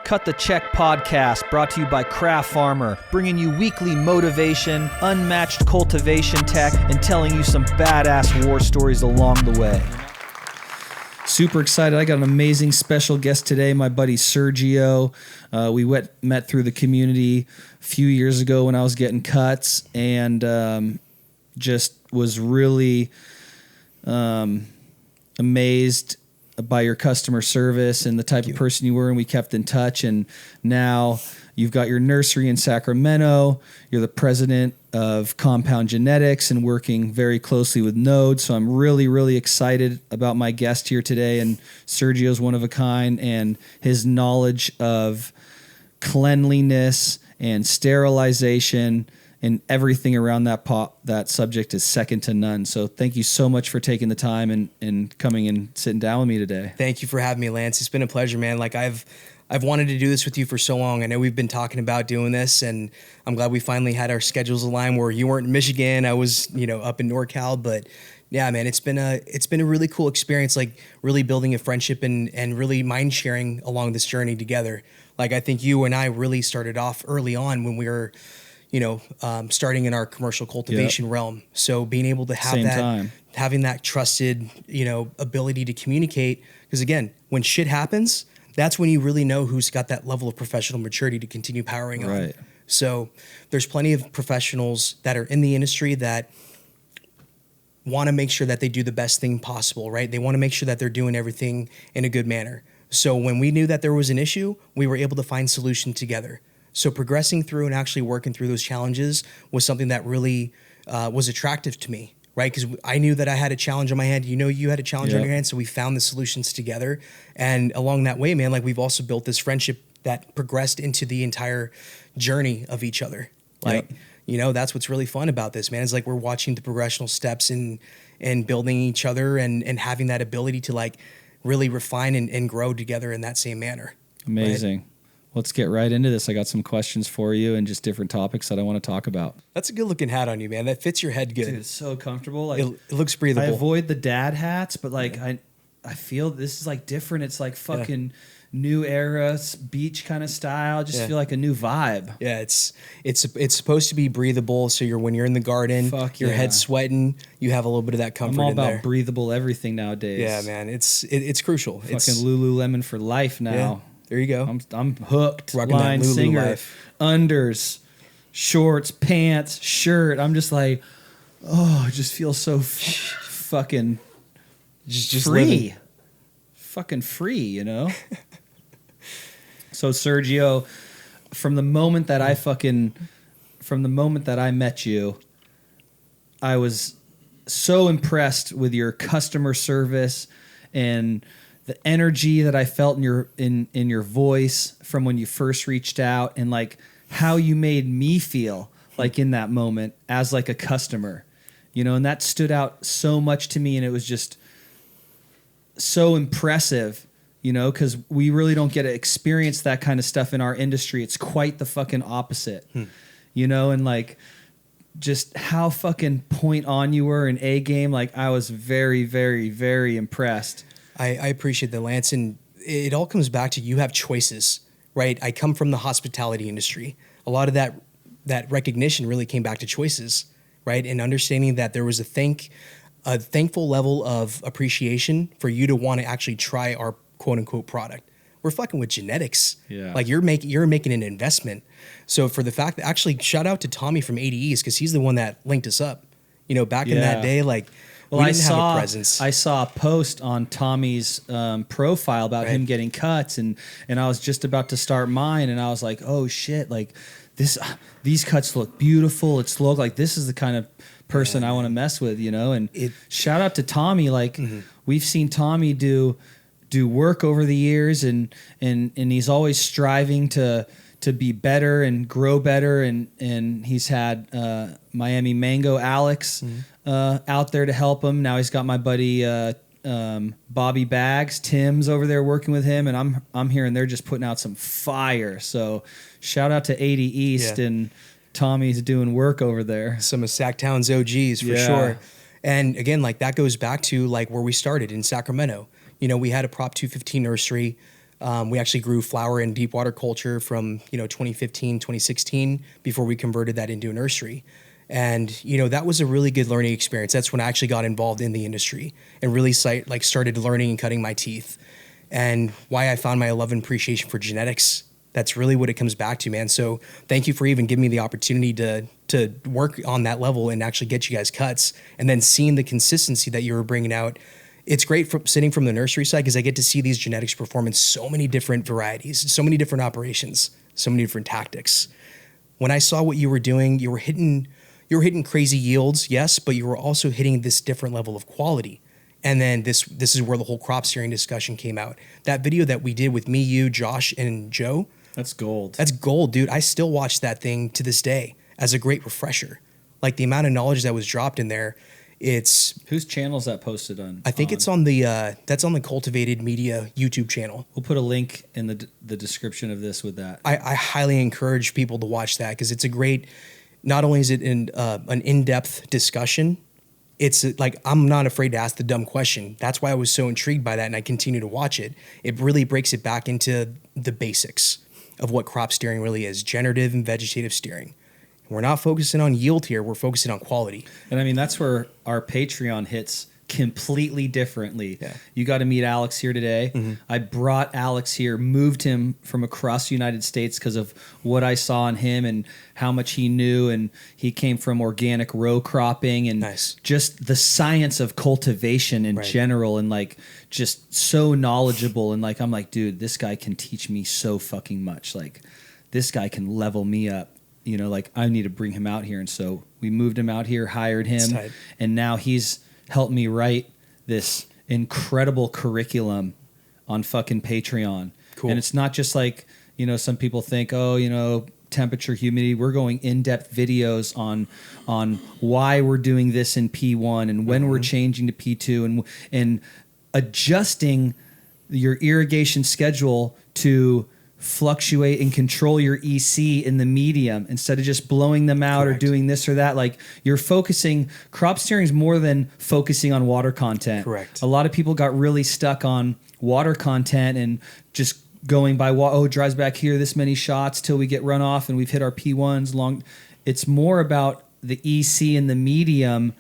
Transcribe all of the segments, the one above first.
Cut the Check podcast, brought to you by Craft Farmer, bringing you weekly motivation, unmatched cultivation tech, and telling you some badass war stories along the way. Super excited. I got an amazing special guest today, my buddy Sergio. We met through the community a few years ago when I was getting cuts, and just was really amazed by your customer service and the type of person you were, and we kept in touch. And now you've got your nursery in Sacramento. You're the president of Compound Genetics and working very closely with Node. So I'm really, really excited about my guest here today. And Sergio's one of a kind, and his knowledge of cleanliness and sterilization and everything around that subject is second to none. So thank you so much for taking the time and coming and sitting down with me today. Thank you for having me, Lance. It's been a pleasure, man. Like I've wanted to do this with you for so long. I know we've been talking about doing this, and I'm glad we finally had our schedules aligned where you weren't in Michigan. I was, up in NorCal, but yeah, man, it's been a really cool experience, like really building a friendship and really mind sharing along this journey together. Like I think you and I really started off early on when we were starting in our commercial cultivation realm. So being able to have having that trusted, ability to communicate, because again, when shit happens, that's when you really know who's got that level of professional maturity to continue powering on. So there's plenty of professionals that are in the industry that want to make sure that they do the best thing possible, right? They want to make sure that they're doing everything in a good manner. So when we knew that there was an issue, we were able to find solutions together. So progressing through and actually working through those challenges was something that really was attractive to me, right? Because I knew that I had a challenge on my hand. You had a challenge on your hand. So we found the solutions together. And along that way, man, like we've also built this friendship that progressed into the entire journey of each other. Like, that's what's really fun about this, man. It's like we're watching the progressional steps in building each other and having that ability to like really refine and grow together in that same manner. Amazing. Right? Let's get right into this. I got some questions for you and just different topics that I want to talk about. That's a good looking hat on you, man. That fits your head good. Dude, it's so comfortable. Like, it looks breathable. I avoid the dad hats, but like I feel this is like different. It's like fucking new era beach kind of style. Just feel like a new vibe. Yeah, it's supposed to be breathable. So when you're in the garden, your head's sweating, you have a little bit of that comfort. I'm all in about there. Breathable everything nowadays. Yeah, man. It's crucial. Fucking Lululemon for life now. Yeah. There you go. I'm hooked. Rocking Line that Lulu singer, life. Unders, shorts, pants, shirt. I'm just like, it just feels so fucking just free. Living. Fucking free, So Sergio, from the moment that I met you, I was so impressed with your customer service and the energy that I felt in your voice from when you first reached out, and like how you made me feel like in that moment as like a customer, and that stood out so much to me, and it was just so impressive, because we really don't get to experience that kind of stuff in our industry. It's quite the fucking opposite, and like just how fucking point on you were in A game. Like I was very, very, very impressed. I appreciate that, Lance, and it all comes back to you have choices, right? I come from the hospitality industry. A lot of that recognition really came back to choices, right? And understanding that there was a thankful level of appreciation for you to want to actually try our quote unquote product. We're fucking with genetics. Yeah. Like you're making an investment. So for the fact that actually shout out to Tommy from ADEs, because he's the one that linked us up, back in that day, like. Well, I saw a post on Tommy's profile about him getting cuts, and I was just about to start mine, and I was like, oh shit, like these cuts look beautiful. It's like this is the kind of person I want to mess with, and shout out to Tommy. Like we've seen Tommy do work over the years, and he's always striving to be better and grow better, and he's had Miami Mango Alex out there to help him. Now he's got my buddy Bobby Bags, Tim's over there working with him, and I'm hearing they're just putting out some fire. So shout out to 80 East and Tommy's doing work over there. Some of Sacktown's OGs for sure. And again, like that goes back to like where we started in Sacramento. We had a Prop 215 nursery. We actually grew flower in deep water culture from, 2015, 2016 before we converted that into a nursery. And, that was a really good learning experience. That's when I actually got involved in the industry and really started learning and cutting my teeth. And why I found my love and appreciation for genetics. That's really what it comes back to, man. So thank you for even giving me the opportunity to work on that level and actually get you guys cuts, and then seeing the consistency that you were bringing out. It's great from sitting from the nursery side because I get to see these genetics perform in so many different varieties, so many different operations, so many different tactics. When I saw what you were doing, you were hitting crazy yields, yes, but you were also hitting this different level of quality. And then this is where the whole crop steering discussion came out. That video that we did with me, you, Josh, and Joe. That's gold. That's gold, dude. I still watch that thing to this day as a great refresher. Like the amount of knowledge that was dropped in there. It's whose channel is that posted on? I think it's on the that's on the Cultivated Media YouTube channel. We'll put a link in the description of this with that. I highly encourage people to watch that because it's a great. Not only is it an in-depth discussion, it's like I'm not afraid to ask the dumb question. That's why I was so intrigued by that, and I continue to watch it. It really breaks it back into the basics of what crop steering really is: generative and vegetative steering. We're not focusing on yield here. We're focusing on quality. And I mean, that's where our Patreon hits completely differently. Yeah. You got to meet Alex here today. Mm-hmm. I brought Alex here, moved him from across the United States because of what I saw in him and how much he knew. And he came from organic row cropping and nice. Just the science of cultivation in general, and like just so knowledgeable. And like, I'm like, dude, this guy can teach me so fucking much. Like, this guy can level me up. Like I need to bring him out here. And so we moved him out here, hired him, and now he's helped me write this incredible curriculum on fucking Patreon. Cool. And it's not just like, some people think, temperature, humidity. We're going in-depth videos on why we're doing this in P1 and when we're changing to P2 and adjusting your irrigation schedule to fluctuate and control your EC in the medium instead of just blowing them out. Correct. Or doing this or that. Like you're focusing, crop steering is more than focusing on water content. Correct. A lot of people got really stuck on water content and just going by, it dries back here this many shots till we get runoff and we've hit our P1s long. It's more about the EC in the medium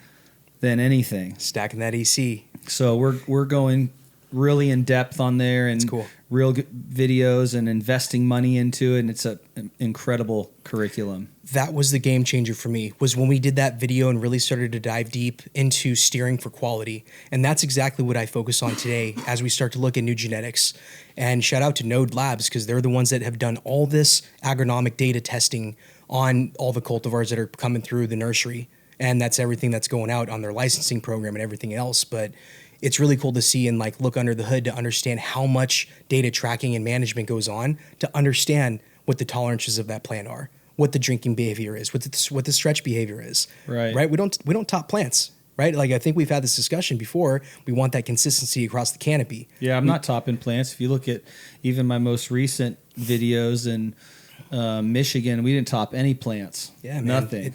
than anything. Stacking that EC. So we're going really in depth on there and cool. Real videos and investing money into it. And it's an incredible curriculum. That was the game changer for me, was when we did that video and really started to dive deep into steering for quality. And that's exactly what I focus on today as we start to look at new genetics. And shout out to Node Labs because they're the ones that have done all this agronomic data testing on all the cultivars that are coming through the nursery. And that's everything that's going out on their licensing program and everything else. But it's really cool to see and like look under the hood to understand how much data tracking and management goes on to understand what the tolerances of that plant are, what the drinking behavior is, what the stretch behavior is. Right. We don't top plants. Right. Like I think we've had this discussion before. We want that consistency across the canopy. Yeah, I'm not topping plants. If you look at even my most recent videos in Michigan, we didn't top any plants. Yeah, man. Nothing.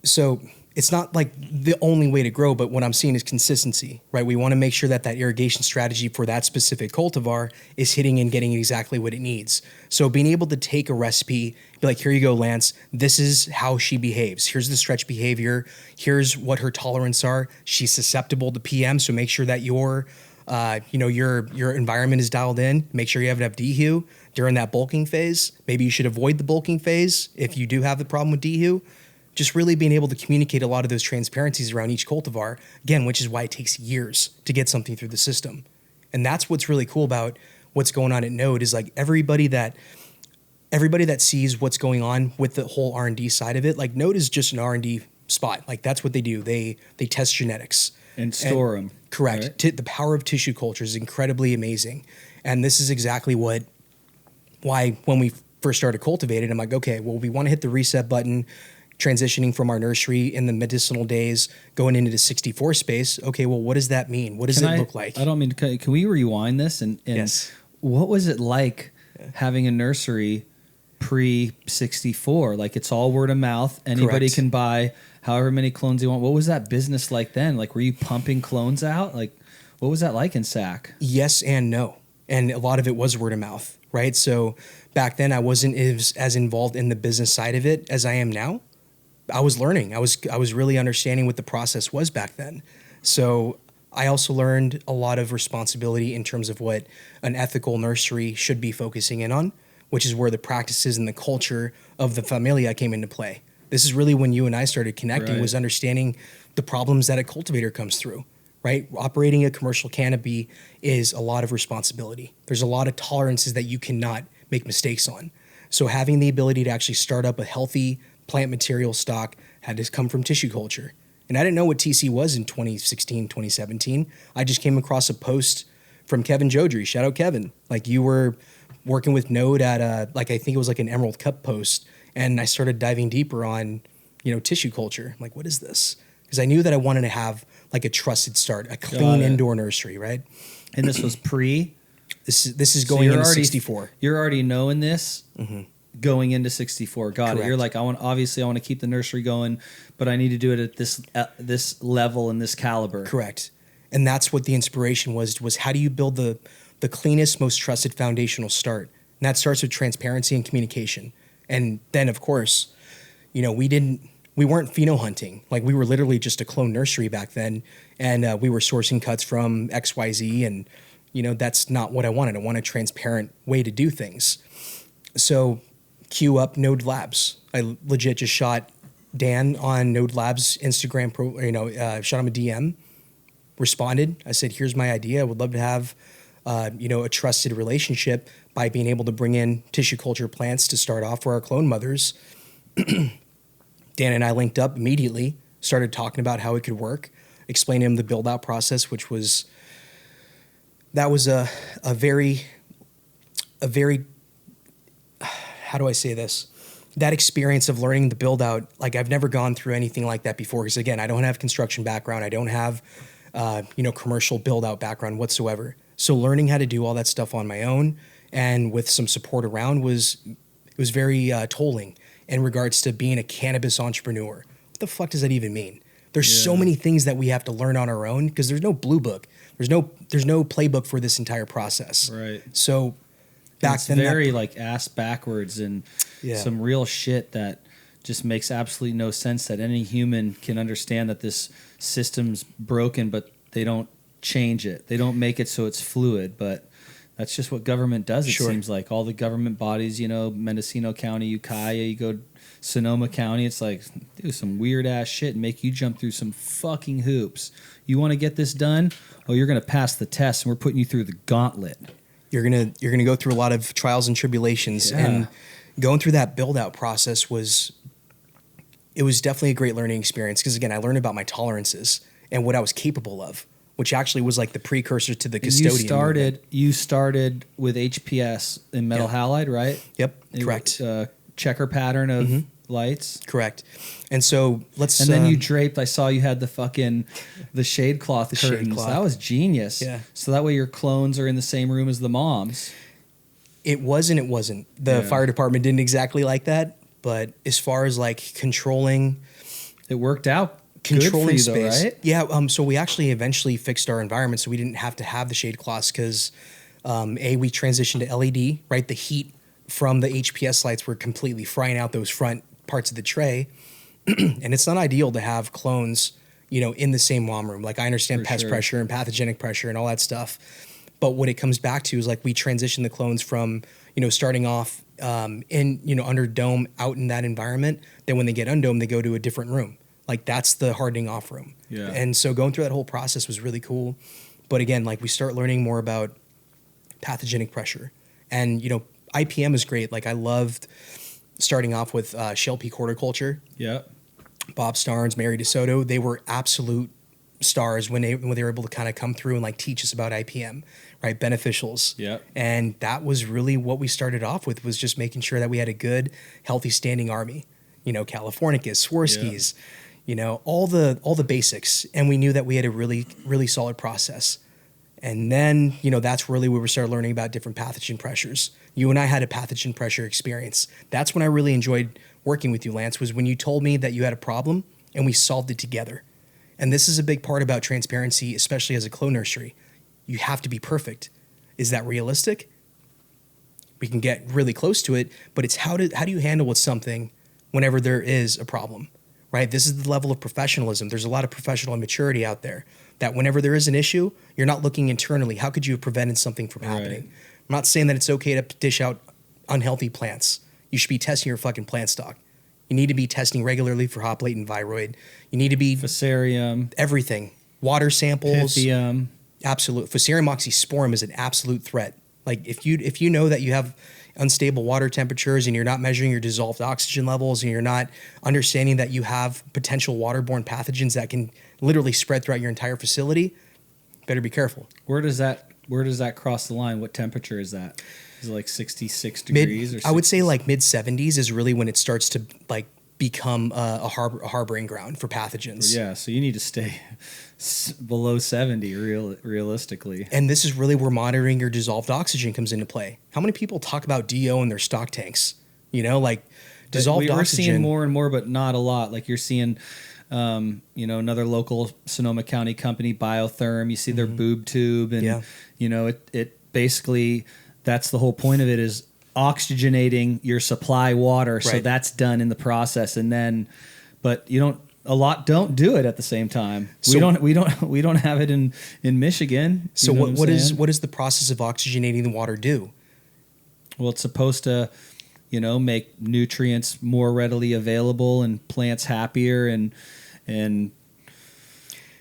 So it's not like the only way to grow, but what I'm seeing is consistency, right? We want to make sure that irrigation strategy for that specific cultivar is hitting and getting exactly what it needs. So being able to take a recipe, be like, here you go, Lance, this is how she behaves. Here's the stretch behavior. Here's what her tolerance are. She's susceptible to PM, so make sure that your environment is dialed in. Make sure you have enough dehu during that bulking phase. Maybe you should avoid the bulking phase if you do have the problem with dehu. Just really being able to communicate a lot of those transparencies around each cultivar, again, which is why it takes years to get something through the system. And that's what's really cool about what's going on at Node is like everybody that sees what's going on with the whole R&D side of it, like Node is just an R&D spot. Like that's what they do. They test genetics. And store them. Correct. Right? The power of tissue culture is incredibly amazing. And this is exactly why when we first started Cultivated, I'm like, okay, well, we want to hit the reset button, transitioning from our nursery in the medicinal days, going into the 64 space. Okay, well, what does that mean? What does it look like? I don't mean to. Can we rewind this? And yes. What was it like having a nursery pre-64? Like it's all word of mouth. Anybody Correct. can buy however many clones they want. What was that business like then? Like were you pumping clones out? Like what was that like in SAC? Yes and no. And a lot of it was word of mouth, right? So back then I wasn't as involved in the business side of it as I am now. I was learning. I was really understanding what the process was back then. So I also learned a lot of responsibility in terms of what an ethical nursery should be focusing in on, which is where the practices and the culture of the familia came into play. This is really when you and I started connecting, Right. was understanding the problems that a cultivator comes through, right? Operating a commercial canopy is a lot of responsibility. There's a lot of tolerances that you cannot make mistakes on. So having the ability to actually start up a healthy plant material stock had to come from tissue culture. And I didn't know what TC was in 2016, 2017. I just came across a post from Kevin Jodry. Shout out Kevin. Like, you were working with Node at I think it was like an Emerald Cup post. And I started diving deeper on, tissue culture. I'm like, what is this? Because I knew that I wanted to have like a trusted start, a clean indoor nursery, right? And this was pre? This is going into already, 64. You're already knowing this going into 64. Got Correct. it. You're like, I want to keep the nursery going, but I need to do it at this level and this caliber. Correct. And that's what the inspiration was how do you build the cleanest, most trusted foundational start? And that starts with transparency and communication. And then, of course, we weren't pheno hunting. Like, we were literally just a clone nursery back then. And we were sourcing cuts from XYZ. And, that's not what I wanted. I want a transparent way to do things. So queue up Node Labs. I legit just shot Dan on Node Labs Instagram, shot him a DM, responded. I said, here's my idea. I would love to have, a trusted relationship by being able to bring in tissue culture plants to start off for our clone mothers. Dan and I linked up immediately, started talking about how it could work, explained to him the build out process, which was, that was a very, how do I say this? That experience of learning the build out, like, I've never gone through anything like that before. Because again, I don't have construction background. I don't have, commercial build out background whatsoever. So learning how to do all that stuff on my own and with some support around was very tolling in regards to being a cannabis entrepreneur. What the fuck does that even mean? There's so many things that we have to learn on our own because there's no blue book. There's no playbook for this entire process. Right. So back it's then, very like ass backwards and some real shit that just makes absolutely no sense that any human can understand that this system's broken, but they don't change it. They don't make it so it's fluid, but that's just what government does. It seems like all the government bodies, Mendocino County, Ukiah, you go Sonoma County, it's like, do some weird ass shit and make you jump through some fucking hoops. You want to get this done? Oh, you're going to pass the test and we're putting you through the gauntlet. You're going to go through a lot of trials and tribulations, and going through that build out process was definitely a great learning experience. Because again, I learned about my tolerances and what I was capable of, which actually was like the precursor to the custodian. You started with HPS in metal halide, right? Yep, correct. Checker pattern of lights. Correct. And so And then you draped. I saw you had the shade cloth curtains. That was genius. Yeah. So that way your clones are in the same room as the moms. It was and it wasn't. The fire department didn't exactly like that, but as far as like controlling, it worked out. Controlling good for you, space, though, right? Yeah. So we actually eventually fixed our environment, so we didn't have to have the shade cloths because, we transitioned to LED. Right, the heat from the HPS lights were completely frying out those front parts of the tray, and it's not ideal to have clones, in the same mom room. Like, I understand pest pressure and pathogenic pressure and all that stuff, but what it comes back to is like we transition the clones from starting off in under dome out in that environment. Then when they get undomed, they go to a different room. Like, that's the hardening off room. Yeah. And so going through that whole process was really cool. But again, like, we start learning more about pathogenic pressure. And, IPM is great. Like, I loved starting off with Shell Peak Horticulture. Yeah. Bob Starnes, Mary DeSoto, they were absolute stars when they were able to kind of come through and like teach us about IPM, right? Beneficials. Yeah. And that was really what we started off with, was just making sure that we had a good, healthy standing army. Californicus, Swarovskis, all the basics. And we knew that we had a really, really solid process. And then, that's really where we started learning about different pathogen pressures. You and I had a pathogen pressure experience. That's when I really enjoyed working with you, Lance, was when you told me that you had a problem and we solved it together. And this is a big part about transparency, especially as a clone nursery. You have to be perfect. Is that realistic? We can get really close to it, but it's how do you handle with something whenever there is a problem, right? This is the level of professionalism. There's a lot of professional immaturity out there that whenever there is an issue, you're not looking internally. How could you have prevented something from happening? I'm not saying that it's okay to dish out unhealthy plants. You should be testing your fucking plant stock. You need to be testing regularly for hop latent viroid. You need to be Fusarium, everything. Water samples. Pythium. Absolute. Fusarium oxysporum is an absolute threat. Like if you know that you have unstable water temperatures and you're not measuring your dissolved oxygen levels and you're not understanding that you have potential waterborne pathogens that can literally spread throughout your entire facility, better be careful. Where does that cross the line? What temperature is that? Is it like 66 degrees? Or 60? I would say like mid 70s is really when it starts to like become a harboring ground for pathogens. Yeah, so you need to stay below 70 realistically. And this is really where monitoring your dissolved oxygen comes into play. How many people talk about DO in their stock tanks? You know, like dissolved oxygen. We're seeing more and more, but not a lot. Like you're seeing, another local Sonoma County company, Biotherm. You see their boob tube, and it basically, that's the whole point of it, is oxygenating your supply water. Right. So that's done in the process, and then, but a lot don't do it at the same time. So we don't have it in Michigan. So what is the process of oxygenating the water do? Well, it's supposed to, make nutrients more readily available and plants happier and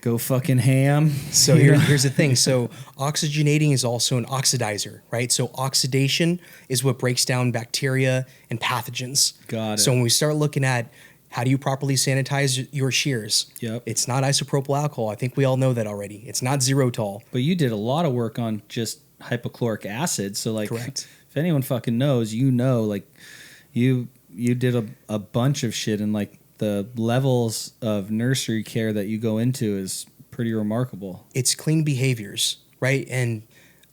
go fucking ham. So here's the thing. So oxygenating is also an oxidizer, right? So oxidation is what breaks down bacteria and pathogens. Got it. So when we start looking at how do you properly sanitize your shears? Yep. It's not isopropyl alcohol. I think we all know that already. It's not Zerotol. But you did a lot of work on just hypochloric acid. So like, correct. If anyone fucking knows, like you did a bunch of shit, and like the levels of nursery care that you go into is pretty remarkable. It's clean behaviors, right? And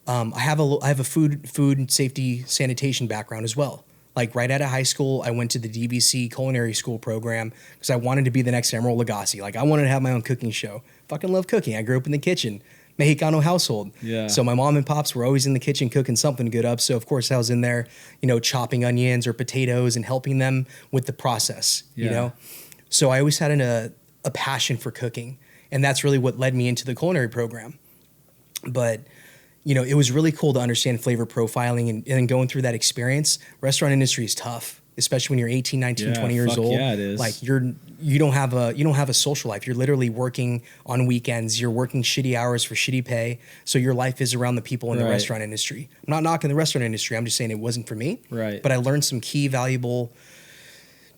I have a food safety sanitation background as well. Like right out of high school, I went to the DVC culinary school program because I wanted to be the next Emeril Lagasse. Like I wanted to have my own cooking show. Fucking love cooking. I grew up in the kitchen, Mexicano household. Yeah. So my mom and pops were always in the kitchen cooking something good up. So of course I was in there, chopping onions or potatoes and helping them with the process. Yeah. So I always had a passion for cooking, and that's really what led me into the culinary program. But it was really cool to understand flavor profiling and going through that experience. Restaurant industry is tough, especially when you're 18, 19, 20 years old. Yeah, it is. Like you don't have a social life. You're literally working on weekends. You're working shitty hours for shitty pay. So your life is around the people in the restaurant industry. I'm not knocking the restaurant industry. I'm just saying it wasn't for me. Right. But I learned some key valuable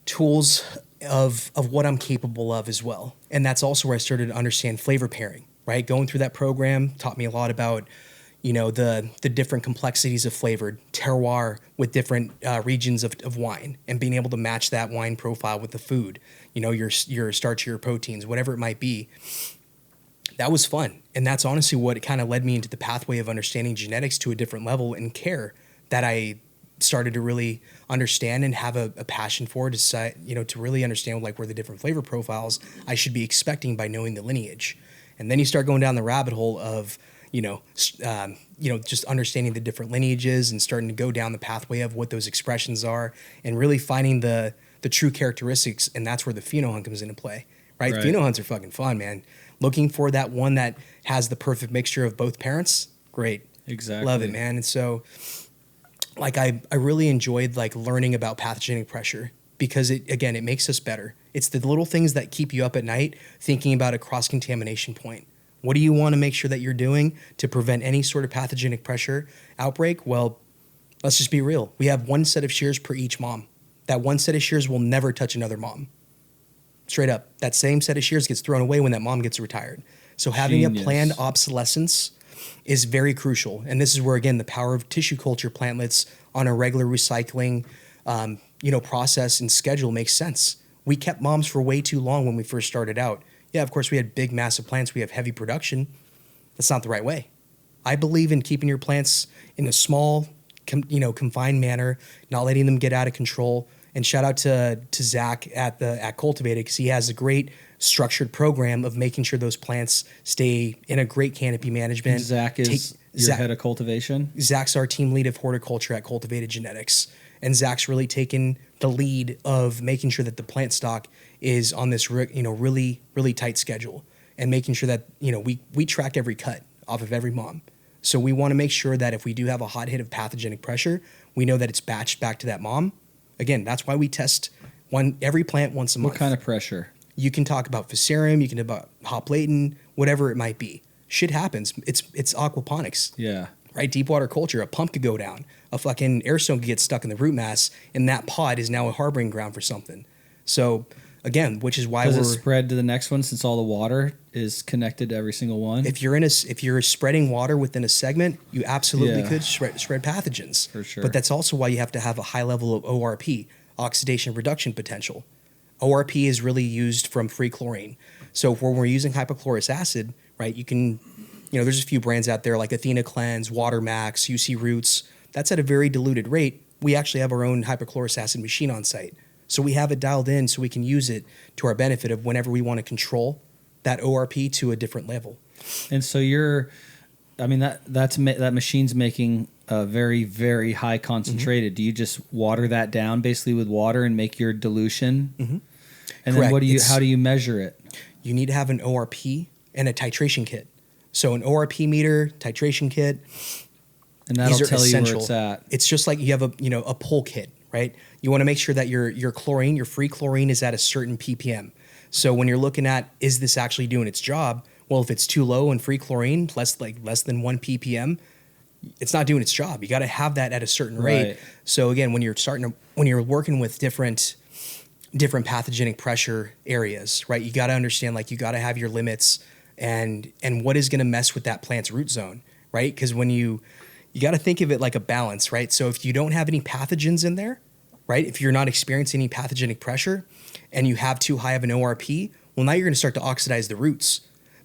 tools of what I'm capable of as well. And that's also where I started to understand flavor pairing, right? Going through that program taught me a lot about the different complexities of flavored terroir with different regions of wine, and being able to match that wine profile with the food, your starch, your proteins, whatever it might be. That was fun. And that's honestly what kind of led me into the pathway of understanding genetics to a different level and care that I started to really understand and have a passion for, to really understand like where the different flavor profiles I should be expecting by knowing the lineage. And then you start going down the rabbit hole of just understanding the different lineages and starting to go down the pathway of what those expressions are and really finding the true characteristics. And that's where the phenohunt comes into play, right? Phenohunts are fucking fun, man. Looking for that one that has the perfect mixture of both parents. Great. Exactly. Love it, man. And so like, I really enjoyed like learning about pathogenic pressure because it makes us better. It's the little things that keep you up at night thinking about a cross-contamination point. What do you want to make sure that you're doing to prevent any sort of pathogenic pressure outbreak? Well, let's just be real. We have one set of shears per each mom. That one set of shears will never touch another mom. Straight up. That same set of shears gets thrown away when that mom gets retired. So having a planned obsolescence is very crucial. And this is where, again, the power of tissue culture plantlets on a regular recycling process and schedule makes sense. We kept moms for way too long when we first started out. Yeah, of course, we had big, massive plants. We have heavy production. That's not the right way. I believe in keeping your plants in a small, confined manner, not letting them get out of control. And shout out to Zach at Cultivated, because he has a great structured program of making sure those plants stay in a great canopy management. Zach is Your head of cultivation? Zach's our team lead of horticulture at Cultivated Genetics. And Zach's really taken the lead of making sure that the plant stock is on this, really, really tight schedule, and making sure that, we track every cut off of every mom. So we want to make sure that if we do have a hot hit of pathogenic pressure, we know that it's batched back to that mom. Again, that's why we test every plant once a month. What kind of pressure? You can talk about Fusarium, you can talk about hop latent, whatever it might be. Shit happens. It's aquaponics. Yeah. Right? Deep water culture, a pump could go down. A fucking air stone could get stuck in the root mass, and that pod is now a harboring ground for something. So, again, which is why Does it spread to the next one since all the water is connected to every single one? If you're spreading water within a segment, you absolutely could spread pathogens. For sure. But that's also why you have to have a high level of ORP, oxidation reduction potential. ORP is really used from free chlorine. So when we're using hypochlorous acid, right, you can, there's a few brands out there like Athena Cleanse, Water Max, UC Roots. That's at a very diluted rate. We actually have our own hypochlorous acid machine on site. So we have it dialed in so we can use it to our benefit of whenever we want to control that ORP to a different level. And so that machine's making a very, very high concentrated. Mm-hmm. Do you just water that down basically with water and make your dilution? Mm-hmm. And Correct. Then how do you measure it? You need to have an ORP and a titration kit. So an ORP meter, titration kit, and that'll tell essential. You where it's at. It's just like you have a pull kit, right? You want to make sure that your chlorine, your free chlorine, is at a certain ppm. So when you're looking at, is this actually doing its job? Well, if it's too low in free chlorine, less than 1 ppm, it's not doing its job. You got to have that at a certain rate. Right. So again, when you're working with different pathogenic pressure areas, right? You got to understand, you got to have your limits and what is going to mess with that plant's root zone, right? Because when you got to think of it like a balance, right? So if you don't have any pathogens in there, right? If you're not experiencing any pathogenic pressure and you have too high of an ORP, well, now you're going to start to oxidize the roots.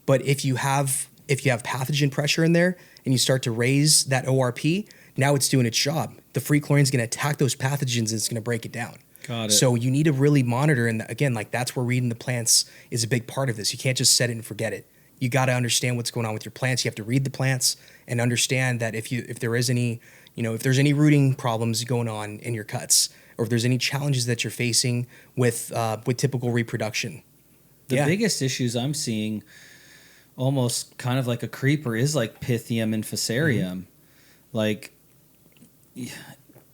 But if you have pathogen pressure in there and you start to raise that ORP, now it's doing its job. The free chlorine is going to attack those pathogens and it's going to break it down. Got it. So you need to really monitor. And again, that's where reading the plants is a big part of this. You can't just set it and forget it. You got to understand what's going on with your plants. You have to read the plants and understand that if there's any rooting problems going on in your cuts, or if there's any challenges that you're facing with typical reproduction. The biggest issues I'm seeing, almost kind of like a creeper, is like Pythium and Fusarium. Mm-hmm.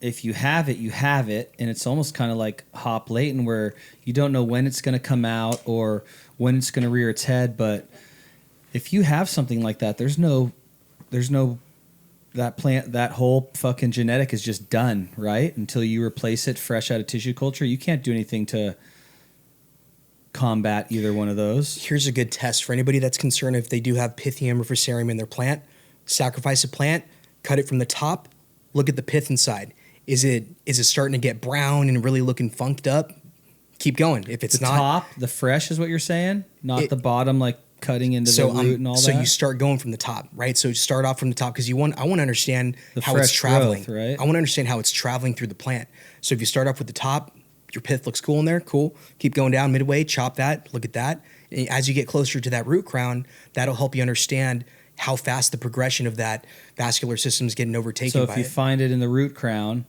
If you have it, you have it, and it's almost kind of like hop latent, where you don't know when it's going to come out or when it's going to rear its head. But if you have something like that, there's no that plant, that whole fucking genetic is just done, right? Until you replace it fresh out of tissue culture, you can't do anything to combat either one of those. Here's a good test for anybody that's concerned if they do have Pythium or Fusarium in their plant. Sacrifice a plant, cut it from the top, look at the pith inside. Is it starting to get brown and really looking funked up? Keep going. If it's the not, top, the fresh is what you're saying, not the bottom, like cutting into the root and all that. So you start going from the top, right? So you start off from the top because I want to understand how it's traveling. Growth, right? I want to understand how it's traveling through the plant. So if you start off with the top, your pith looks cool in there, cool. Keep going down midway, chop that, look at that. And as you get closer to that root crown, that'll help you understand how fast the progression of that vascular system is getting overtaken by it. So if you find it in the root crown,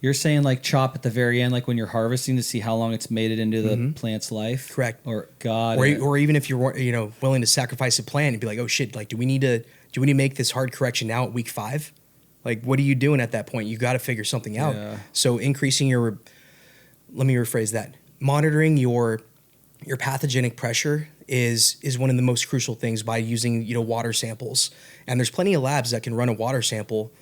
you're saying chop at the very end, like when you're harvesting, to see how long it's made it into the plant's life? Correct. Or even if you're willing to sacrifice a plant and be like, oh shit, do we need to make this hard correction now at week 5? What are you doing at that point? You got to figure something out. Yeah. So let me rephrase that. Monitoring your pathogenic pressure is one of the most crucial things by using water samples. And there's plenty of labs that can run a water sample.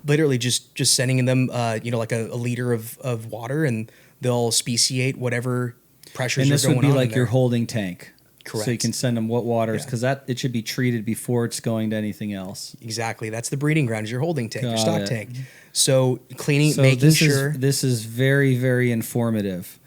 Literally just sending them, like a liter of water, and they'll speciate whatever pressures are going on. And this would be like your holding tank. Correct. So you can send them what waters, because it should be treated before it's going to anything else. Exactly. That's the breeding ground, is your holding tank, your stock tank. So This is very, very informative.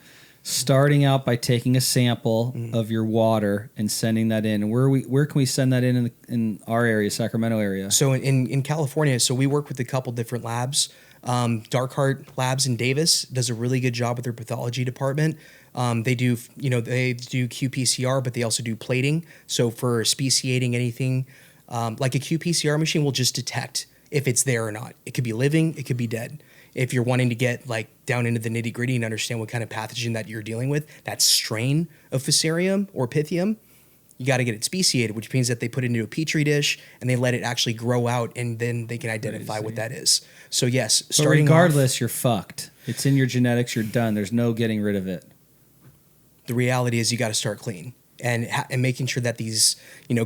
Starting out by taking a sample of your water and sending that in. And where can we send that in our area, Sacramento area? So in California, so we work with a couple different labs. Dark Heart Labs in Davis does a really good job with their pathology department. They do qPCR, but they also do plating. So for speciating anything like a qPCR machine will just detect if it's there or not. It could be living, it could be dead. If you're wanting to get like down into the nitty gritty and understand what kind of pathogen that you're dealing with, that strain of Fusarium or Pythium, you got to get it speciated, which means that they put it into a petri dish and they let it actually grow out, and then they can identify what that is. So yes, but regardless, you're fucked. It's in your genetics. You're done. There's no getting rid of it. The reality is you got to start clean and making sure that these,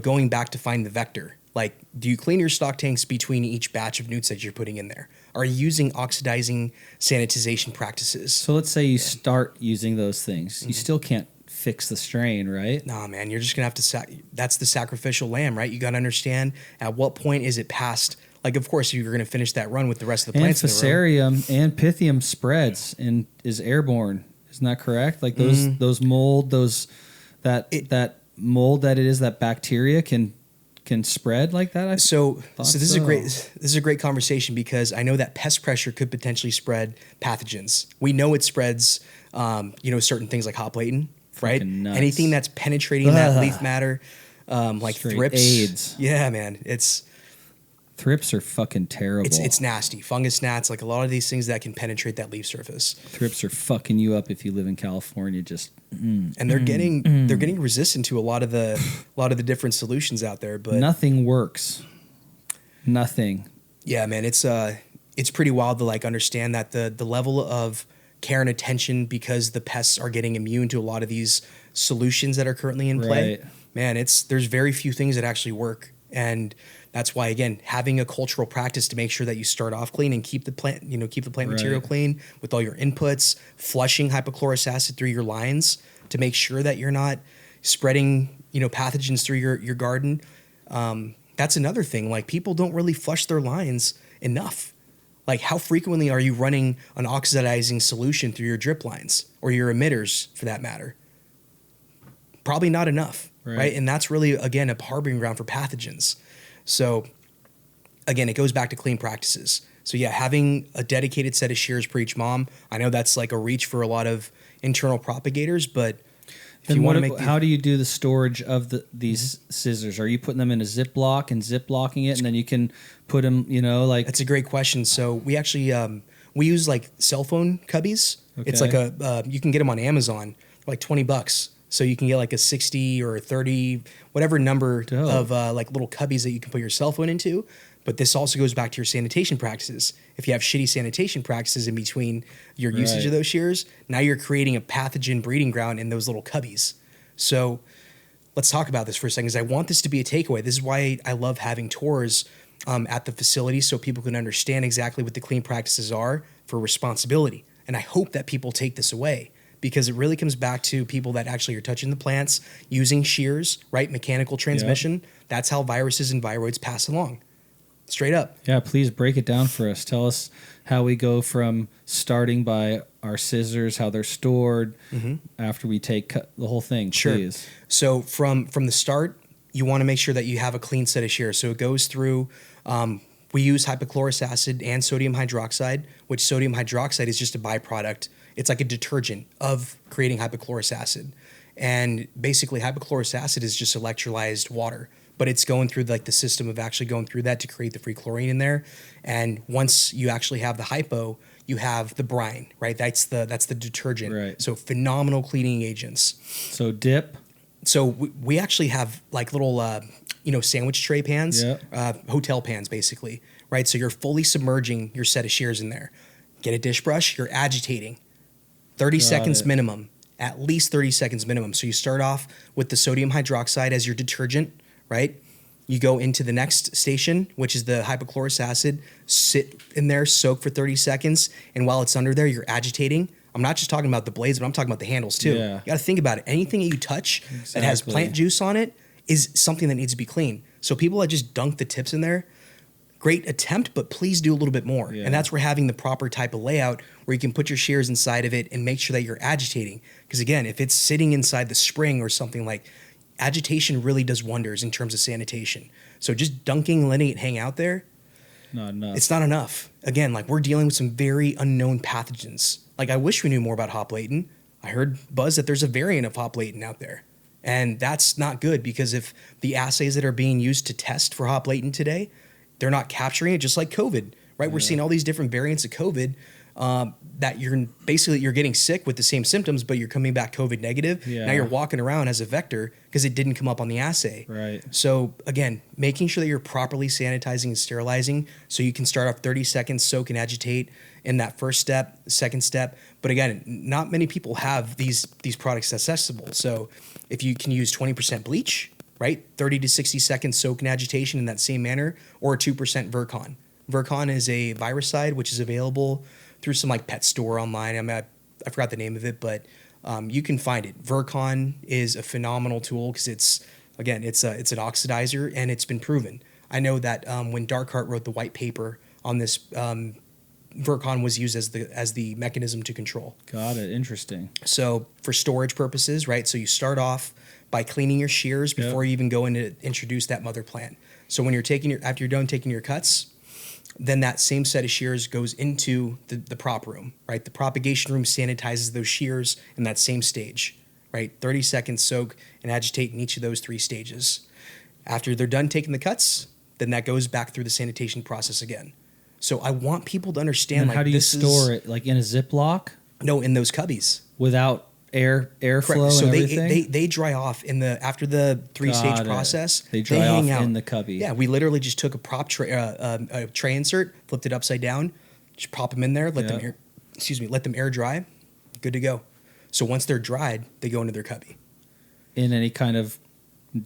going back to find the vector. Like, do you clean your stock tanks between each batch of newts that you're putting in there? Are you using oxidizing sanitization practices? So let's say you start using those things. You still can't fix the strain, right? Nah, man, you're just going to have to, that's the sacrificial lamb, right? You got to understand at what point is it past, like, of course, you're going to finish that run with the rest of the plants. And Fusarium and Pythium spreads and is airborne. Isn't that correct? Like those mold, that mold that it is, that bacteria can spread like that. So this is a great conversation, because I know that pest pressure could potentially spread pathogens. We know it spreads, certain things like hop latent, right? Anything that's penetrating that leaf matter, like straight thrips, AIDS. Yeah, man, Thrips are fucking terrible. It's nasty. Fungus gnats, like a lot of these things that can penetrate that leaf surface. Thrips are fucking you up if you live in California. And they're getting resistant to a lot of the different solutions out there. But nothing works. Nothing. Yeah, man, it's pretty wild to like understand that the level of care and attention, because the pests are getting immune to a lot of these solutions that are currently in play. Right. Man, there's very few things that actually work. And that's why, again, having a cultural practice to make sure that you start off clean and keep the plant material clean with all your inputs, flushing hypochlorous acid through your lines to make sure that you're not spreading, pathogens through your garden. That's another thing. Like, people don't really flush their lines enough. Like, how frequently are you running an oxidizing solution through your drip lines or your emitters, for that matter? Probably not enough, right? And that's really, again, a harboring ground for pathogens. So, again, it goes back to clean practices. So, yeah, having a dedicated set of shears per each mom, I know that's like a reach for a lot of internal propagators, but if you want to make... How do you do the storage of these scissors? Are you putting them in a Ziploc and Ziplocking it, and then you can put them, like... That's a great question. So, we actually, we use like cell phone cubbies. Okay. It's like you can get them on Amazon for like $20. So you can get like a 60 or a 30, whatever number of like little cubbies that you can put your cell phone into. But this also goes back to your sanitation practices. If you have shitty sanitation practices in between your usage of those shears, now you're creating a pathogen breeding ground in those little cubbies. So let's talk about this for a second, because I want this to be a takeaway. This is why I love having tours at the facility, so people can understand exactly what the clean practices are for responsibility. And I hope that people take this away, because it really comes back to people that actually are touching the plants, using shears, right? Mechanical transmission. Yep. That's how viruses and viroids pass along. Straight up. Yeah, please break it down for us. Tell us how we go from starting by our scissors, how they're stored, after we take the whole thing, please. Sure. So from the start, you want to make sure that you have a clean set of shears. So it goes through... we use hypochlorous acid and sodium hydroxide, which sodium hydroxide is just a byproduct. It's like a detergent of creating hypochlorous acid. And basically hypochlorous acid is just electrolyzed water, but it's going through like the system of actually going through that to create the free chlorine in there. And once you actually have the hypo, you have the brine, right? That's the detergent. Right. So phenomenal cleaning agents. So dip. So we actually have like little, sandwich tray pans, hotel pans basically, right? So you're fully submerging your set of shears in there. Get a dish brush, you're agitating. 30 seconds minimum, at least 30 seconds minimum. So you start off with the sodium hydroxide as your detergent, right? You go into the next station, which is the hypochlorous acid, sit in there, soak for 30 seconds. And while it's under there, you're agitating. I'm not just talking about the blades, but I'm talking about the handles too. Yeah. You got to think about it. Anything that you touch that has plant juice on it is something that needs to be clean. So people that just dunk the tips in there, great attempt, but please do a little bit more. Yeah. And that's where having the proper type of layout where you can put your shears inside of it and make sure that you're agitating. Because again, if it's sitting inside the spring or something, like, agitation really does wonders in terms of sanitation. So just dunking, letting it hang out there, not enough. It's not enough. Again, like, we're dealing with some very unknown pathogens. Like, I wish we knew more about hop latent. I heard buzz that there's a variant of hop latent out there. And that's not good, because if the assays that are being used to test for hop latent today, they're not capturing it, just like COVID, right? We're seeing all these different variants of COVID that you're getting sick with the same symptoms, but you're coming back COVID negative. Yeah. Now you're walking around as a vector because it didn't come up on the assay. Right. So again, making sure that you're properly sanitizing and sterilizing, so you can start off 30 seconds, soak and agitate in that first step, second step. But again, not many people have these products accessible. So if you can use 20% bleach, right? 30 to 60 seconds soak and agitation in that same manner, or 2% Virkon. Virkon is a viricide, which is available through some like pet store online. I forgot the name of it, but you can find it. Virkon is a phenomenal tool because it's an oxidizer, and it's been proven. I know that when Darkhart wrote the white paper on this, Virkon was used as the mechanism to control. Got it. Interesting. So for storage purposes, right? So you start off by cleaning your shears before you even go in to introduce that mother plant. So when after you're done taking your cuts, then that same set of shears goes into the prop room, right? The propagation room sanitizes those shears in that same stage, right? 30 seconds soak and agitate in each of those 3 stages. After they're done taking the cuts, then that goes back through the sanitation process again. So I want people to understand, And how do you store it? Like in a Ziploc? No, in those cubbies. Without airflow So and everything? they dry off after the 3-stage process. They dry off in the cubby. Yeah, we literally just took a prop tray, a tray insert, flipped it upside down, just pop them in there, let them air dry, good to go. So once they're dried, they go into their cubby. In any kind of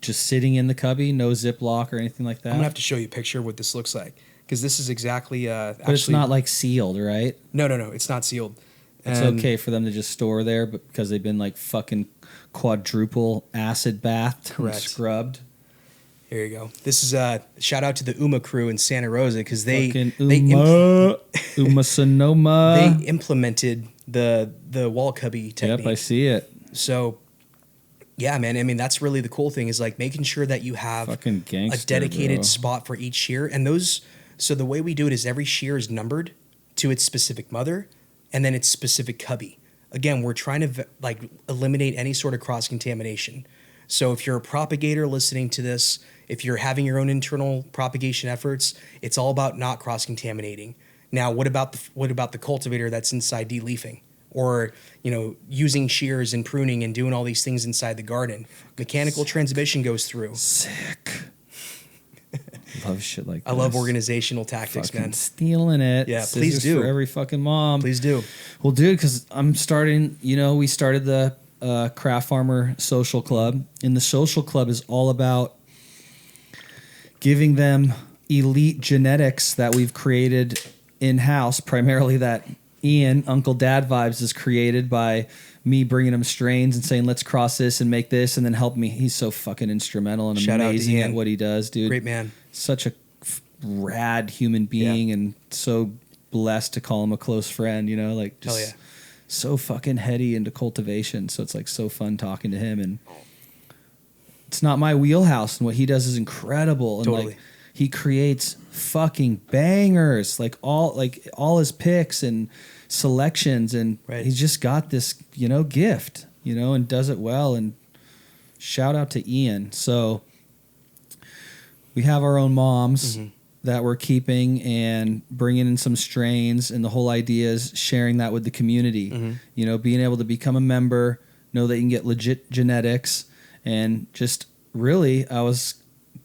just sitting in the cubby, no Ziploc or anything like that? I'm gonna have to show you a picture of what this looks like, because this is exactly. But it's not like sealed, right? No, it's not sealed. It's okay for them to just store there, but because they've been like fucking quadruple acid bathed and scrubbed. Here you go. This is a shout out to the UMA crew in Santa Rosa, because Uma Sonoma. they implemented the wall cubby technique. Yep, I see it. So yeah, man. I mean, that's really the cool thing, is like making sure that you have fucking gangster, a dedicated bro. spot for each shear. And so the way we do it is every shear is numbered to its specific mother and then its specific cubby. Again, we're trying to eliminate any sort of cross-contamination. So if you're a propagator listening to this, if you're having your own internal propagation efforts, it's all about not cross-contaminating. Now, what about the cultivator that's inside de-leafing? Or, using shears and pruning and doing all these things inside the garden? Mechanical transmission goes through. Sick. Love shit like this. I love organizational tactics, fucking man. Stealing it. Yeah, Scissors please do. For every fucking mom. Please do. Well, dude, because I'm starting, we started the Craft Farmer Social Club, and the Social Club is all about giving them elite genetics that we've created in-house, primarily that Ian, Uncle Dad Vibes, is created by me bringing him strains and saying, let's cross this and make this, and then help me. He's so fucking instrumental and Shout amazing at what he does, dude. Great man. Such a rad human being, and so blessed to call him a close friend, just hell yeah. So fucking heady into cultivation. So it's like so fun talking to him, and it's not my wheelhouse, and what he does is incredible. And totally. He creates fucking bangers, like all his picks and selections, and he's just got this, gift, and does it well. And shout out to Ian. So we have our own moms that we're keeping and bringing in some strains, and the whole idea is sharing that with the community. Being able to become a member, know that you can get legit genetics, and just really, I was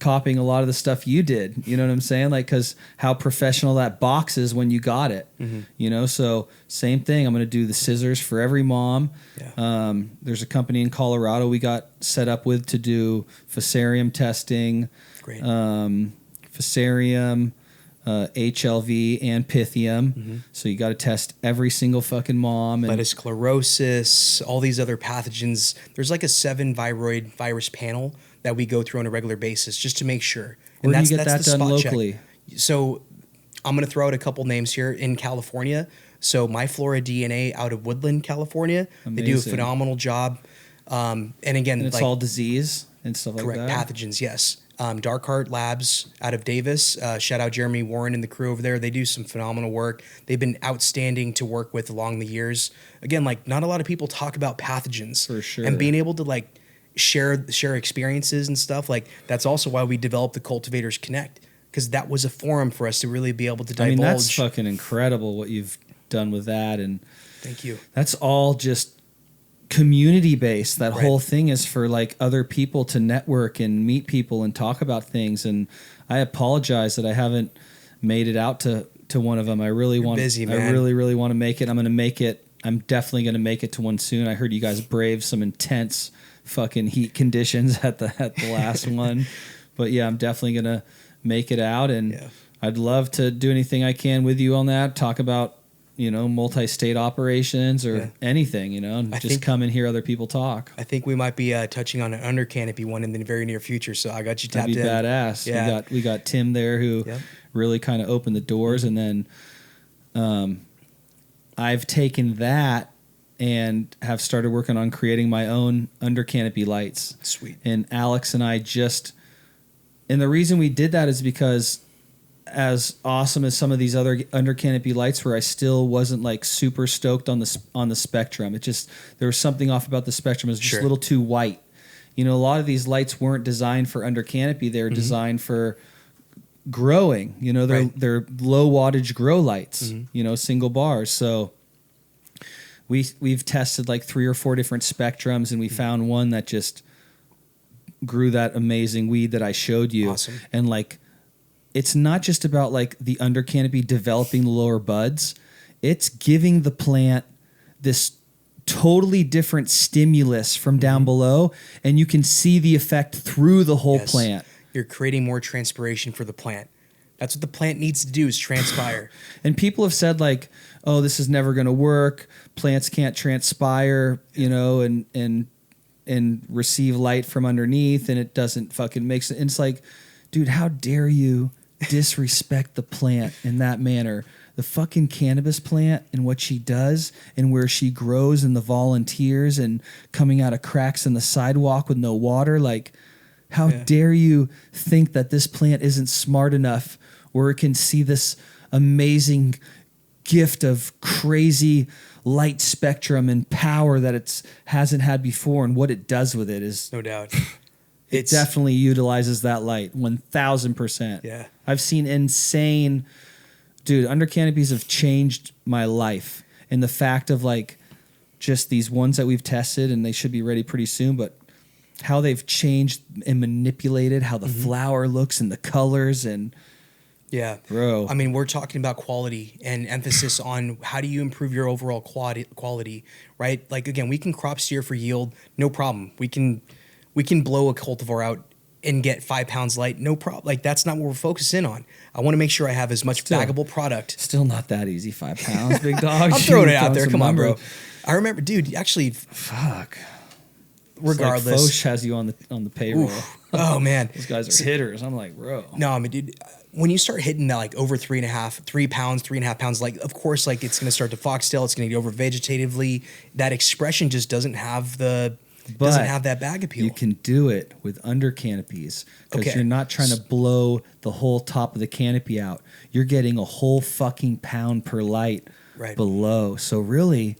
copying a lot of the stuff you did, you know what I'm saying? Because how professional that box is when you got it, so same thing. I'm going to do the scissors for every mom. There's a company in Colorado we got set up with to do fusarium testing. Great. Fusarium, HLV, and Pythium. So you got to test every single fucking mom. And Lettisclerosis, all these other pathogens. There's like a 7 viroid virus panel that we go through on a regular basis just to make sure. And where do you get that done locally? Check. So I'm going to throw out a couple names here in California. So My Flora DNA out of Woodland, California. Amazing. They do a phenomenal job. And again, and it's all disease and stuff like that? Correct, pathogens, yes. Darkhart Labs out of Davis. Shout out Jeremy Warren and the crew over there. They do some phenomenal work. They've been outstanding to work with along the years. Again, not a lot of people talk about pathogens. For sure. And being able to share experiences and stuff. Like that's also why we developed the Cultivators Connect, because that was a forum for us to really be able to divulge. I mean, that's fucking incredible what you've done with that. And thank you. That's all just community based. That Right. whole thing is for like other people to network and meet people and talk about things. And I apologize that I haven't made it out to one of them. I really want busy, man. I really want to make it. I'm going to make it. I'm definitely going to make it to one soon. I heard you guys braved some intense fucking heat conditions at the last one. But yeah, I'm definitely going to make it out, and I'd love to do anything I can with you on that. Talk about, multi-state operations or anything, and just come and hear other people talk. I think we might be touching on an under canopy one in the very near future. So I got you tapped in. That'd be badass. Yeah. We got Tim there who really kind of opened the doors, and then I've taken that and have started working on creating my own under canopy lights. Sweet. And Alex and I and the reason we did that is because as awesome as some of these other under canopy lights were, I still wasn't like super stoked on the spectrum. It just, there was something off about the spectrum. It was just a little too white. A lot of these lights weren't designed for under canopy. They were designed for growing. They're low wattage grow lights, single bars. So we've tested like 3 or 4 different spectrums, and we found one that just grew that amazing weed that I showed you. Awesome. And like, it's not just about like the under canopy developing the lower buds. It's giving the plant this totally different stimulus from down below, and you can see the effect through the whole plant. You're creating more transpiration for the plant. That's what the plant needs to do, is transpire. And people have said like, oh, this is never going to work. Plants can't transpire, and receive light from underneath, and it doesn't fucking make sense. And it's like, dude, how dare you disrespect the plant in that manner? The fucking cannabis plant and what she does and where she grows and the volunteers and coming out of cracks in the sidewalk with no water. Like, how dare you think that this plant isn't smart enough where it can see this amazing gift of crazy light spectrum and power that it hasn't had before, and what it does with it is no doubt. It definitely utilizes that light 1,000%. Yeah. I've seen insane, dude, under canopies have changed my life. And the fact of like just these ones that we've tested, and they should be ready pretty soon, but how they've changed and manipulated how the flower looks and the colors and bro. I mean, we're talking about quality and emphasis on how do you improve your overall quality, right? Like again, we can crop steer for yield, no problem. We can blow a cultivar out and get 5 pounds light, no problem. Like that's not what we're focusing on. I want to make sure I have as much baggable product. Still not that easy, 5 pounds, big dog. I'm throwing it out there. Come on, bro. I remember, dude. Actually, fuck. Regardless, like Foch has you on the payroll. Oh man, those guys are hitters. I'm like, bro. No, I mean, dude. When you start hitting that like over 3 pounds, like of course, like it's gonna start to foxtail. It's gonna get over vegetatively. That expression just doesn't have that bag appeal. You can do it with under canopies because you're not trying to blow the whole top of the canopy out. You're getting a whole fucking pound per light below. So really,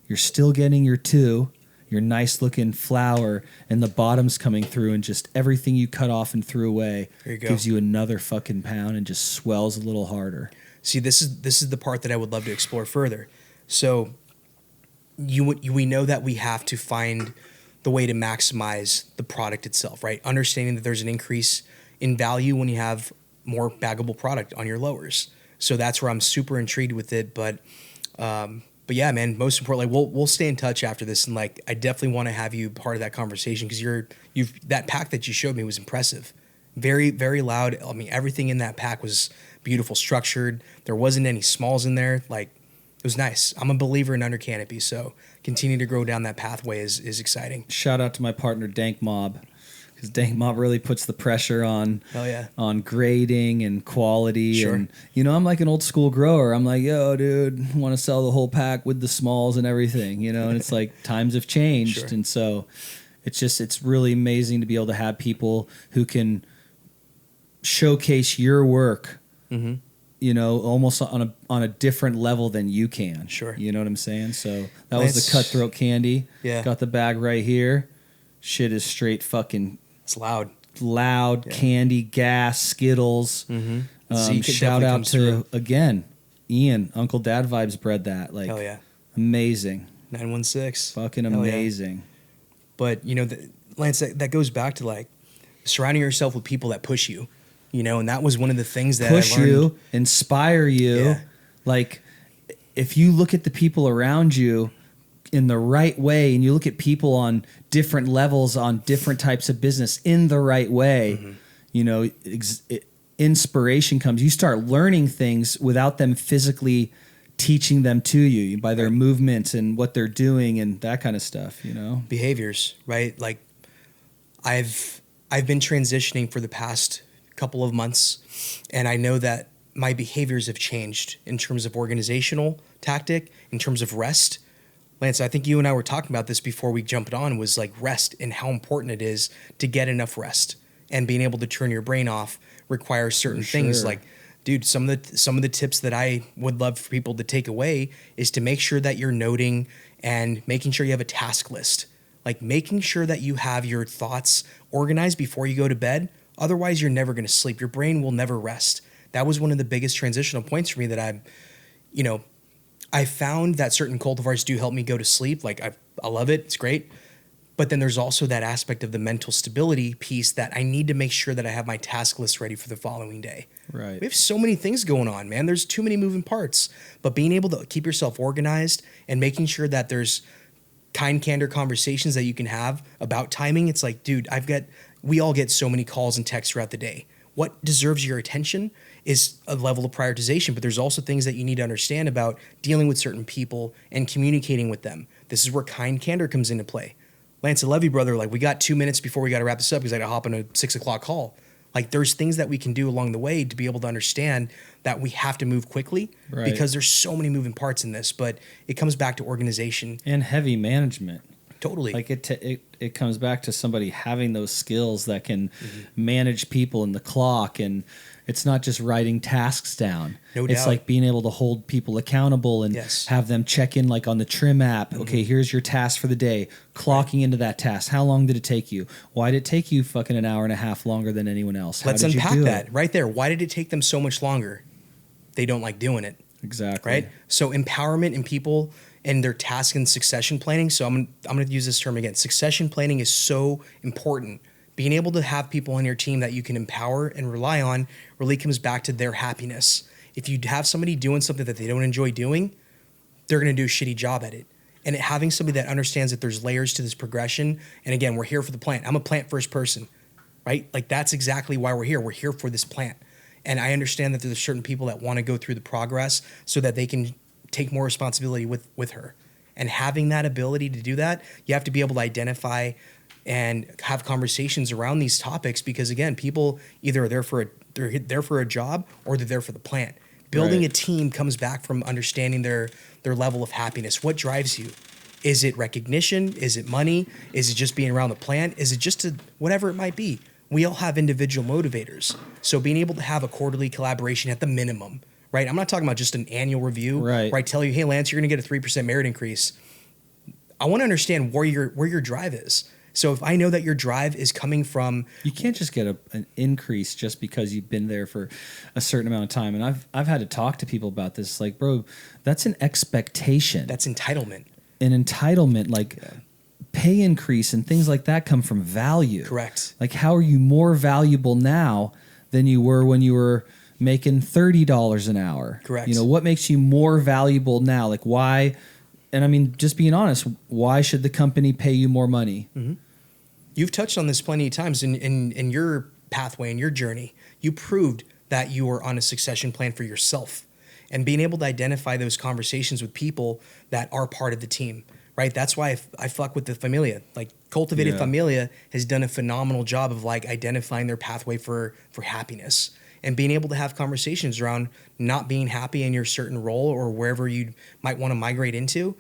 you're still getting your 2. Your nice looking flower, and the bottom's coming through, and just everything you cut off and threw away gives you another fucking pound and just swells a little harder. See, this is the part that I would love to explore further. So we know that we have to find the way to maximize the product itself, right? Understanding that there's an increase in value when you have more baggable product on your lowers. So that's where I'm super intrigued with it, but yeah, man, most importantly, we'll stay in touch after this, and like I definitely want to have you part of that conversation because that pack that you showed me was impressive. Very, very loud. I mean, everything in that pack was beautiful, structured. There wasn't any smalls in there. Like, it was nice. I'm a believer in under canopy, so continue to grow down that pathway is exciting. Shout out to my partner Dank Mob. Because Dank Mob really puts the pressure on grading and quality. Sure. And, I'm like an old school grower. I'm like, yo, dude, want to sell the whole pack with the smalls and everything, and it's like times have changed. Sure. And so it's really amazing to be able to have people who can showcase your work, almost on a different level than you can. Sure. You know what I'm saying? So that was the Cutthroat Candy. Yeah. Got the bag right here. shit is straight fucking It's loud. Candy, gas, Skittles. Shout out to, again, Ian, Uncle Dad Vibes bred that. Like, hell yeah. Amazing. 916. Fucking Hell amazing. Yeah. But, you know, Lance, that goes back to like surrounding yourself with people that push you, you know, and that was one of the things that push I learned. You, inspire you. Yeah. Like, if you look at the people around you in the right way and you look at people on different levels, on different types of business in the right way, you know, inspiration comes. You start learning things without them physically teaching them to you by their movements and what they're doing and that kind of stuff, you know. Behaviors, right? Like I've been transitioning for the past couple of months, and I know that my behaviors have changed in terms of organizational tactic, in terms of rest. Lance, I think you and I were talking about this before we jumped on, was like rest and how important it is to get enough rest, and being able to turn your brain off requires certain things. Like, dude, some of the tips that I would love for people to take away is to make sure that you're noting and making sure you have a task list. Like making sure that you have your thoughts organized before you go to bed. Otherwise, you're never going to sleep. Your brain will never rest. That was one of the biggest transitional points for me that I found that certain cultivars do help me go to sleep. Like I love it. It's great. But then there's also that aspect of the mental stability piece that I need to make sure that I have my task list ready for the following day. Right. We have so many things going on, man. There's too many moving parts. But being able to keep yourself organized and making sure that there's kind, candor conversations that you can have about timing. It's like, dude, we all get so many calls and texts throughout the day. What deserves your attention is a level of prioritization, but there's also things that you need to understand about dealing with certain people and communicating with them. This is where kind candor comes into play. Lance, I love you, brother. Like, we got 2 minutes before we got to wrap this up because I got to hop on a 6 o'clock call. Like, there's things that we can do along the way to be able to understand that we have to move quickly because there's so many moving parts in this, but it comes back to organization. And heavy management. Totally. Like it comes back to somebody having those skills that can manage people and the clock, and it's not just writing tasks down. No it's doubt. like being able to hold people accountable and have them check in, like on the Trim app. Okay, here's your task for the day. Clocking into that task. How long did it take you? Why did it take you fucking an hour and a half longer than anyone else? Let's unpack that right there. Why did it take them so much longer? They don't like doing it. Exactly. Right? So empowerment in people and their task and succession planning. So I'm going to use this term again. Succession planning is so important. Being able to have people on your team that you can empower and rely on really comes back to their happiness. If you have somebody doing something that they don't enjoy doing, they're going to do a shitty job at it. And having somebody that understands that there's layers to this progression. And again, we're here for the plant. I'm a plant first person, right? Like that's exactly why we're here. We're here for this plant. And I understand that there's certain people that want to go through the progress so that they can take more responsibility with her. And having that ability to do that, you have to be able to identify and have conversations around these topics because again, people either are they're there for a job or they're there for the plant. Building a team comes back from understanding their level of happiness. What drives you? Is it recognition? Is it money? Is it just being around the plant? Is it just whatever it might be? We all have individual motivators. So being able to have a quarterly collaboration at the minimum, right? I'm not talking about just an annual review where I tell you, hey, Lance, you're going to get a 3% merit increase. I want to understand where your drive is. So if I know that your drive is coming from... You can't just get an increase just because you've been there for a certain amount of time. And I've had to talk to people about this. Like, bro, that's an expectation. That's entitlement. An entitlement, like pay increase and things like that come from value. Correct. Like, how are you more valuable now than you were when you were making $30 an hour? Correct. You know, what makes you more valuable now? Like, why... And I mean, just being honest, why should the company pay you more money? Mm-hmm. You've touched on this plenty of times in your pathway, in your journey. You proved that you were on a succession plan for yourself and being able to identify those conversations with people that are part of the team, right? That's why I fuck with the Familia. Like Cultivated Familia has done a phenomenal job of like identifying their pathway for happiness and being able to have conversations around not being happy in your certain role or wherever you might want to migrate into.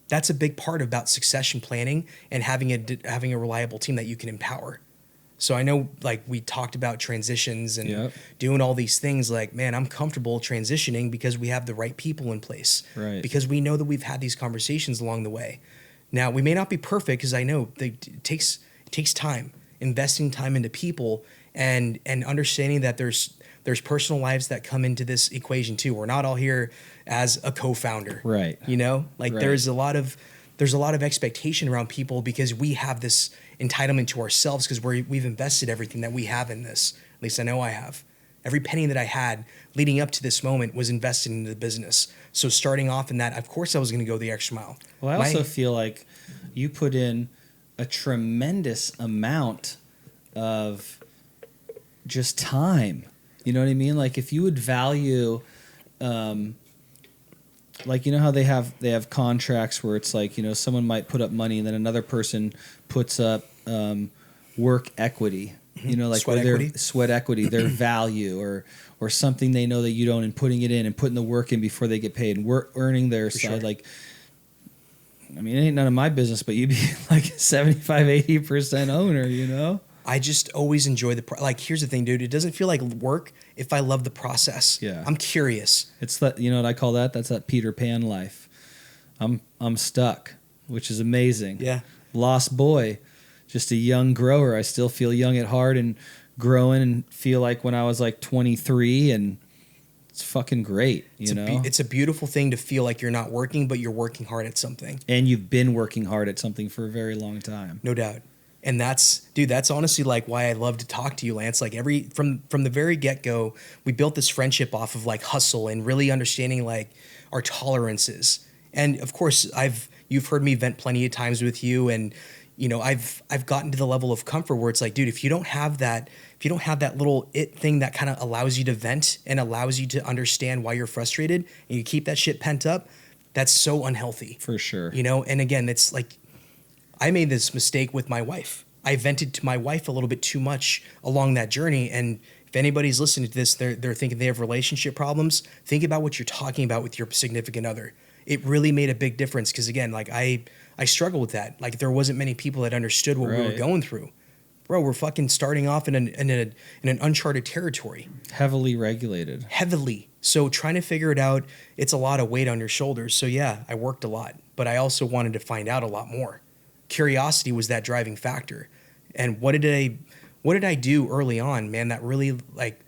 That's a big part about succession planning and having a reliable team that you can empower. So I know like we talked about transitions and doing all these things like, man, I'm comfortable transitioning because we have the right people in place. Right. Because we know that we've had these conversations along the way. Now, we may not be perfect because I know it takes takes time, investing time into people and understanding that there's personal lives that come into this equation too. We're not all here as a co-founder, right? You know, like right. there's a lot of expectation around people because we have this entitlement to ourselves because we've invested everything that we have in this. At least I know I have. Every penny that I had leading up to this moment was invested into the business. So starting off in that, of course I was going to go the extra mile. Well, I also feel like you put in a tremendous amount of just time. You know what I mean? Like if you would value, like, you know how they have contracts where it's like, you know, someone might put up money and then another person puts up work equity. You know, like sweat equity, their value or something they know that you don't, and putting it in and putting the work in before they get paid and earning their side. Sure. Like, I mean, it ain't none of my business, but you'd be like 75, 80% owner, you know? I just always enjoy like, here's the thing, dude. It doesn't feel like work if I love the process. Yeah. I'm curious. It's that, you know what I call that? That's that Peter Pan life. I'm stuck, which is amazing. Yeah. Lost boy. Just a young grower. I still feel young at heart and growing and feel like when I was like 23, and it's fucking great, you know? It's a beautiful thing to feel like you're not working, but you're working hard at something. And you've been working hard at something for a very long time. No doubt. And that's honestly like why I love to talk to you, Lance. Like from the very get-go, we built this friendship off of like hustle and really understanding like our tolerances. And of course, you've heard me vent plenty of times with you, and you know, I've gotten to the level of comfort where it's like, dude, if you don't have that little thing that kind of allows you to vent and allows you to understand why you're frustrated, and you keep that shit pent up, that's so unhealthy. For sure. You know, and again, it's like, I made this mistake with my wife. I vented to my wife a little bit too much along that journey. And if anybody's listening to this, they're thinking they have relationship problems, think about what you're talking about with your significant other. It really made a big difference. Because again, like I struggle with that. Like there wasn't many people that understood what we were going through. Bro, we're fucking starting off in an uncharted territory. Heavily regulated. Heavily. So trying to figure it out, it's a lot of weight on your shoulders. So yeah, I worked a lot, but I also wanted to find out a lot more. Curiosity was that driving factor. And what did I do early on, man, that really, like,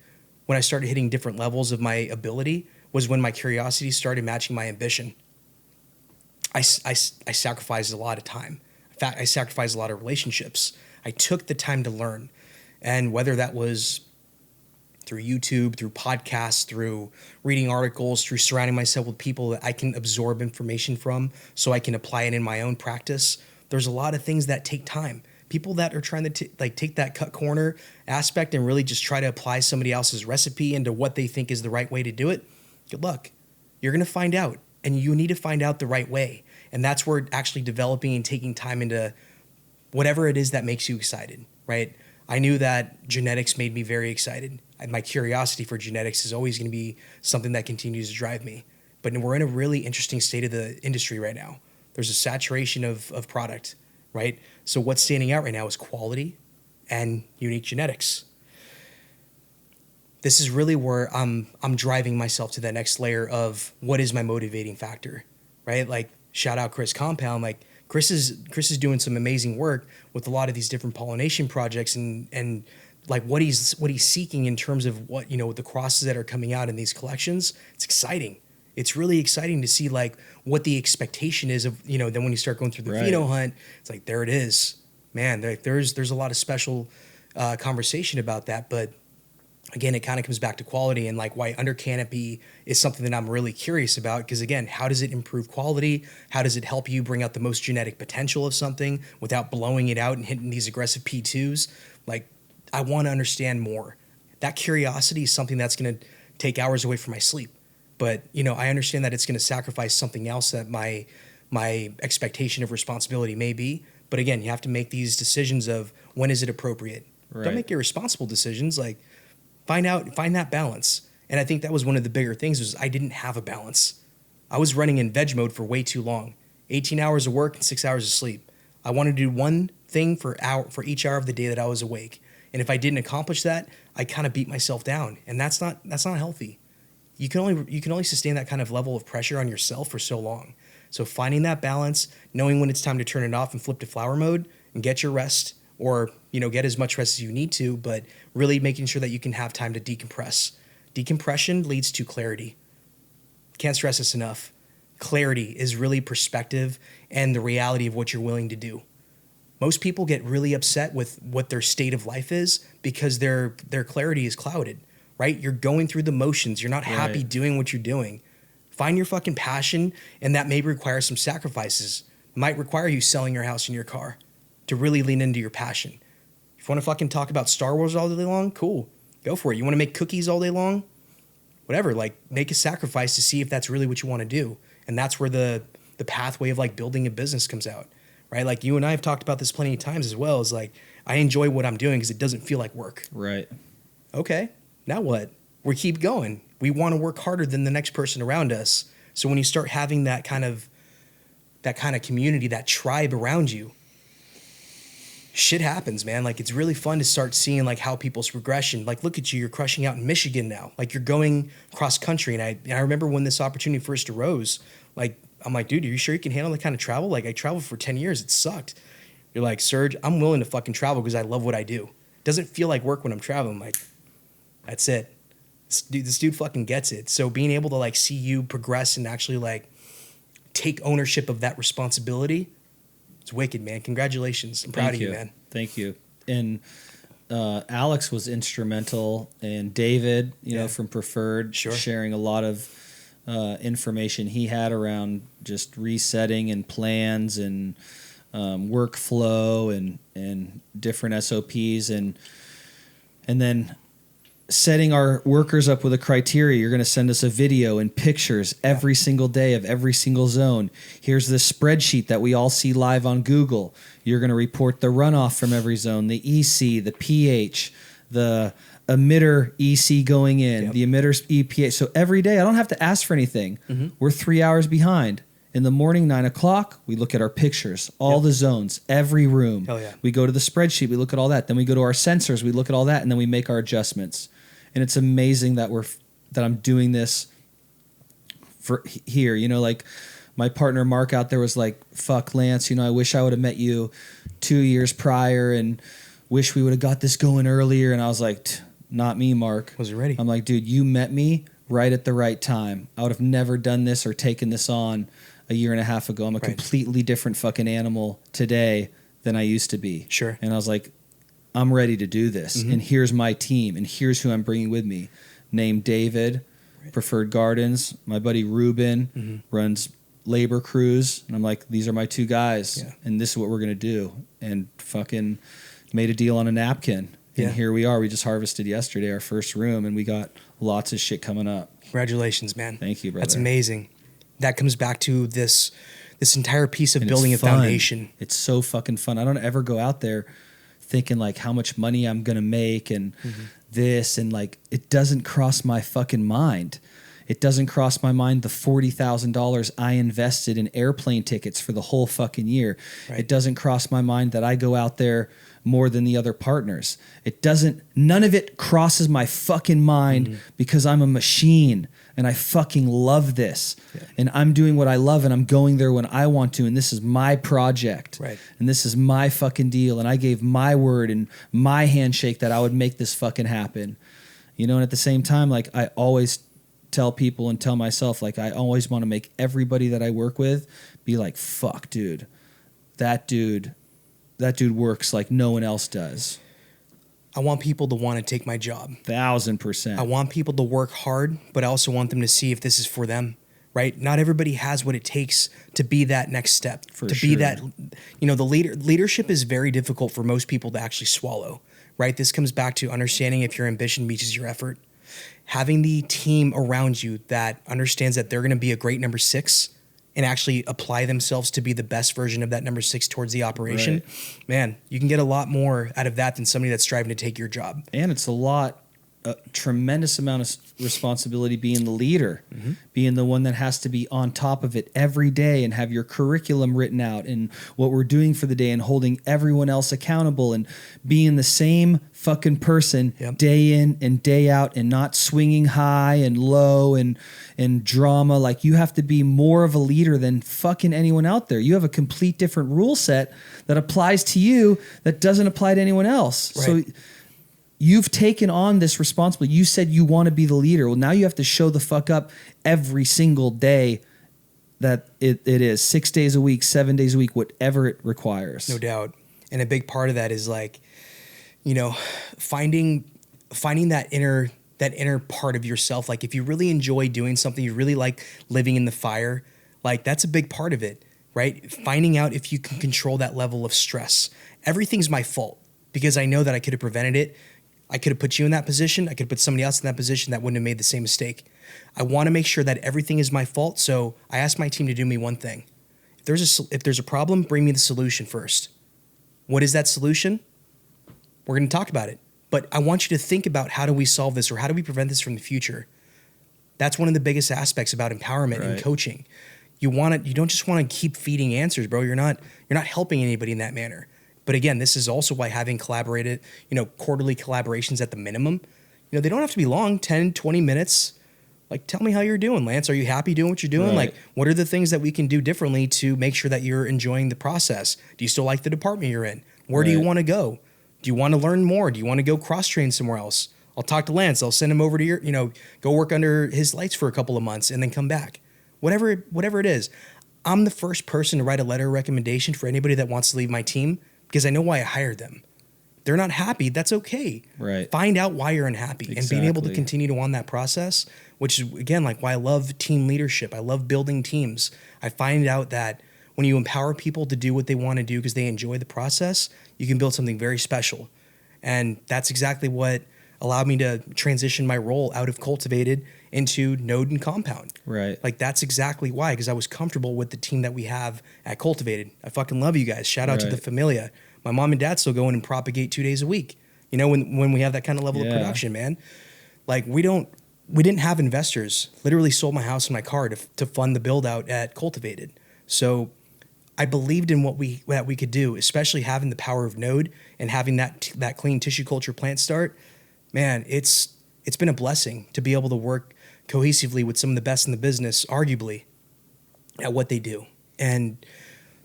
when I started hitting different levels of my ability was when my curiosity started matching my ambition. I sacrificed a lot of time. In fact, I sacrificed a lot of relationships. I took the time to learn. And whether that was through YouTube, through podcasts, through reading articles, through surrounding myself with people that I can absorb information from so I can apply it in my own practice, there's a lot of things that take time. People that are trying to take that cut corner aspect and really just try to apply somebody else's recipe into what they think is the right way to do it, good luck. You're going to find out, and you need to find out the right way. And that's where actually developing and taking time into whatever it is that makes you excited, right? I knew that genetics made me very excited. My curiosity for genetics is always going to be something that continues to drive me. But we're in a really interesting state of the industry right now. There's a saturation of product, right? So what's standing out right now is quality and unique genetics. This is really where I'm driving myself to that next layer of what is my motivating factor, right? Like shout out Chris Compound. Like Chris is doing some amazing work with a lot of these different pollination projects and like what he's seeking in terms of what, you know, the crosses that are coming out in these collections. It's exciting. It's really exciting to see like what the expectation is of, you know, then when you start going through the pheno hunt, it's like, there it is, man, there's a lot of special conversation about that. But again, it kind of comes back to quality and like why under canopy is something that I'm really curious about. Because again, how does it improve quality? How does it help you bring out the most genetic potential of something without blowing it out and hitting these aggressive P2s? Like, I want to understand more. That curiosity is something that's going to take hours away from my sleep. But, you know, I understand that it's going to sacrifice something else that my expectation of responsibility may be. But again, you have to make these decisions of when is it appropriate. Right. Don't make irresponsible decisions. Like find that balance. And I think that was one of the bigger things was I didn't have a balance. I was running in veg mode for way too long. 18 hours of work and 6 hours of sleep. I wanted to do one thing for each hour of the day that I was awake. And if I didn't accomplish that, I kind of beat myself down. And that's not healthy. You can only sustain that kind of level of pressure on yourself for so long. So finding that balance, knowing when it's time to turn it off and flip to flower mode and get your rest or, get as much rest as you need to, but really making sure that you can have time to decompress. Decompression leads to clarity. Can't stress this enough. Clarity is really perspective and the reality of what you're willing to do. Most people get really upset with what their state of life is because their clarity is clouded, right? You're going through the motions. You're not happy doing what you're doing. Find your fucking passion, and that may require some sacrifices. It might require you selling your house and your car to really lean into your passion. If you want to fucking talk about Star Wars all day long, cool. Go for it. You want to make cookies all day long? Whatever. Like, make a sacrifice to see if that's really what you want to do. And that's where the pathway of like building a business comes out, right? Like you and I have talked about this plenty of times as well. Is like, I enjoy what I'm doing because it doesn't feel like work. Right. Okay. Now what? We keep going. We want to work harder than the next person around us. So when you start having that kind of community, that tribe around you, shit happens, man. Like, it's really fun to start seeing like how people's progression, like, look at you, you're crushing out in Michigan now. Like, you're going cross country. And I remember when this opportunity first arose, like, I'm like, dude, are you sure you can handle that kind of travel? Like, I traveled for 10 years. It sucked. You're like, Serge, I'm willing to fucking travel because I love what I do. It doesn't feel like work when I'm traveling. I'm like, that's it. This dude fucking gets it. So being able to like see you progress and actually like take ownership of that responsibility, it's wicked, man. Congratulations. I'm proud of you, man. Thank you. And Alex was instrumental, and David, you know, from Preferred, sharing a lot of information he had around just resetting and plans and workflow and different SOPs and then setting our workers up with a criteria. You're going to send us a video and pictures every single day of every single zone. Here's the spreadsheet that we all see live on Google. You're going to report the runoff from every zone, the EC, the pH, the emitter EC going in, the emitter's EPA. So every day, I don't have to ask for anything. We're 3 hours behind. In the morning, 9 o'clock, we look at our pictures, all the zones, every room. Hell yeah. We go to the spreadsheet, we look at all that. Then we go to our sensors, we look at all that, and then we make our adjustments. And it's amazing that I'm doing this for here. You know, like my partner Mark out there was like, "Fuck Lance, you know, I wish I would have met you 2 years prior, and wish we would have got this going earlier." And I was like, "Not me, Mark. Wasn't ready." I'm like, "Dude, you met me right at the right time. I would have never done this or taken this on a year and a half ago. I'm a completely different fucking animal today than I used to be." Sure. And I was like, I'm ready to do this. And here's my team. And here's who I'm bringing with me. Named David, Preferred Gardens. My buddy Ruben runs labor crews. And I'm like, these are my two guys. Yeah. And this is what we're going to do. And fucking made a deal on a napkin. And here we are. We just harvested yesterday our first room. And we got lots of shit coming up. Congratulations, man. Thank you, brother. That's amazing. That comes back to this entire piece of building a foundation. It's so fucking fun. I don't ever go out there thinking like how much money I'm going to make and this, and like, it doesn't cross my fucking mind. It doesn't cross my mind the $40,000 I invested in airplane tickets for the whole fucking year. It doesn't cross my mind that I go out there more than the other partners. None of it crosses my fucking mind because I'm a machine and I fucking love this. And I'm doing what I love and I'm going there when I want to. And this is my project. And this is my fucking deal. And I gave my word and my handshake that I would make this fucking happen. You know, and at the same time, like, I always tell people and tell myself, like, I always want to make everybody that I work with be like, fuck, dude, that dude works like no one else does. I want people to want to take my job. 1,000%. I want people to work hard, but I also want them to see if this is for them, right? Not everybody has what it takes to be that next step. Be that, you know, the leadership is very difficult for most people to actually swallow, right? This comes back to understanding if your ambition meets your effort. Having the team around you that understands that they're going to be a great number 6 and actually apply themselves to be the best version of that number 6 towards the operation, man, you can get a lot more out of that than somebody that's striving to take your job. And it's a lot a tremendous amount of responsibility being the leader, being the one that has to be on top of it every day and have your curriculum written out and what we're doing for the day and holding everyone else accountable and being the same fucking person day in and day out and not swinging high and low and drama. Like, you have to be more of a leader than fucking anyone out there. You have a complete different rule set that applies to you that doesn't apply to anyone else. Right. So you've taken on this responsibility. You said you want to be the leader. Well, now you have to show the fuck up every single day that it is 6 days a week, 7 days a week, whatever it requires. No doubt. And a big part of that is like, you know, finding that inner part of yourself. Like, if you really enjoy doing something, you really like living in the fire, like that's a big part of it, right? Finding out if you can control that level of stress. Everything's my fault because I know that I could have prevented it. I could have put you in that position. I could put somebody else in that position that wouldn't have made the same mistake. I want to make sure that everything is my fault. So I asked my team to do me one thing. If there's a problem, bring me the solution first. What is that solution? We're going to talk about it. But I want you to think about, how do we solve this, or how do we prevent this from the future? That's one of the biggest aspects about empowerment and coaching. You don't just want to keep feeding answers, bro. You're not helping anybody in that manner. But again, this is also why having quarterly collaborations at the minimum, they don't have to be long, 10, 20 minutes. Like, tell me how you're doing, Lance. Are you happy doing what you're doing? Right. Like, what are the things that we can do differently to make sure that you're enjoying the process? Do you still like the department you're in? Where do you want to go? Do you want to learn more? Do you want to go cross-train somewhere else? I'll talk to Lance. I'll send him over to go work under his lights for a couple of months and then come back. Whatever it is. I'm the first person to write a letter of recommendation for anybody that wants to leave my team, because I know why I hired them. They're not happy. That's okay. Right. Find out why you're unhappy and being able to continue to on that process, which is, again, like why I love team leadership. I love building teams. I find out that when you empower people to do what they want to do because they enjoy the process, you can build something very special. And that's exactly what allowed me to transition my role out of Cultivated into Node and Compound. Right. Like, that's exactly why, because I was comfortable with the team that we have at Cultivated. I fucking love you guys. Shout out to the Familia. My mom and dad still go in and propagate 2 days a week. When we have that kind of level of production, man. Like, we didn't have investors. Literally sold my house and my car to fund the build out at Cultivated. So I believed in what we could do, especially having the power of Node and having that clean tissue culture plant start. Man, it's been a blessing to be able to work cohesively with some of the best in the business, arguably, at what they do. And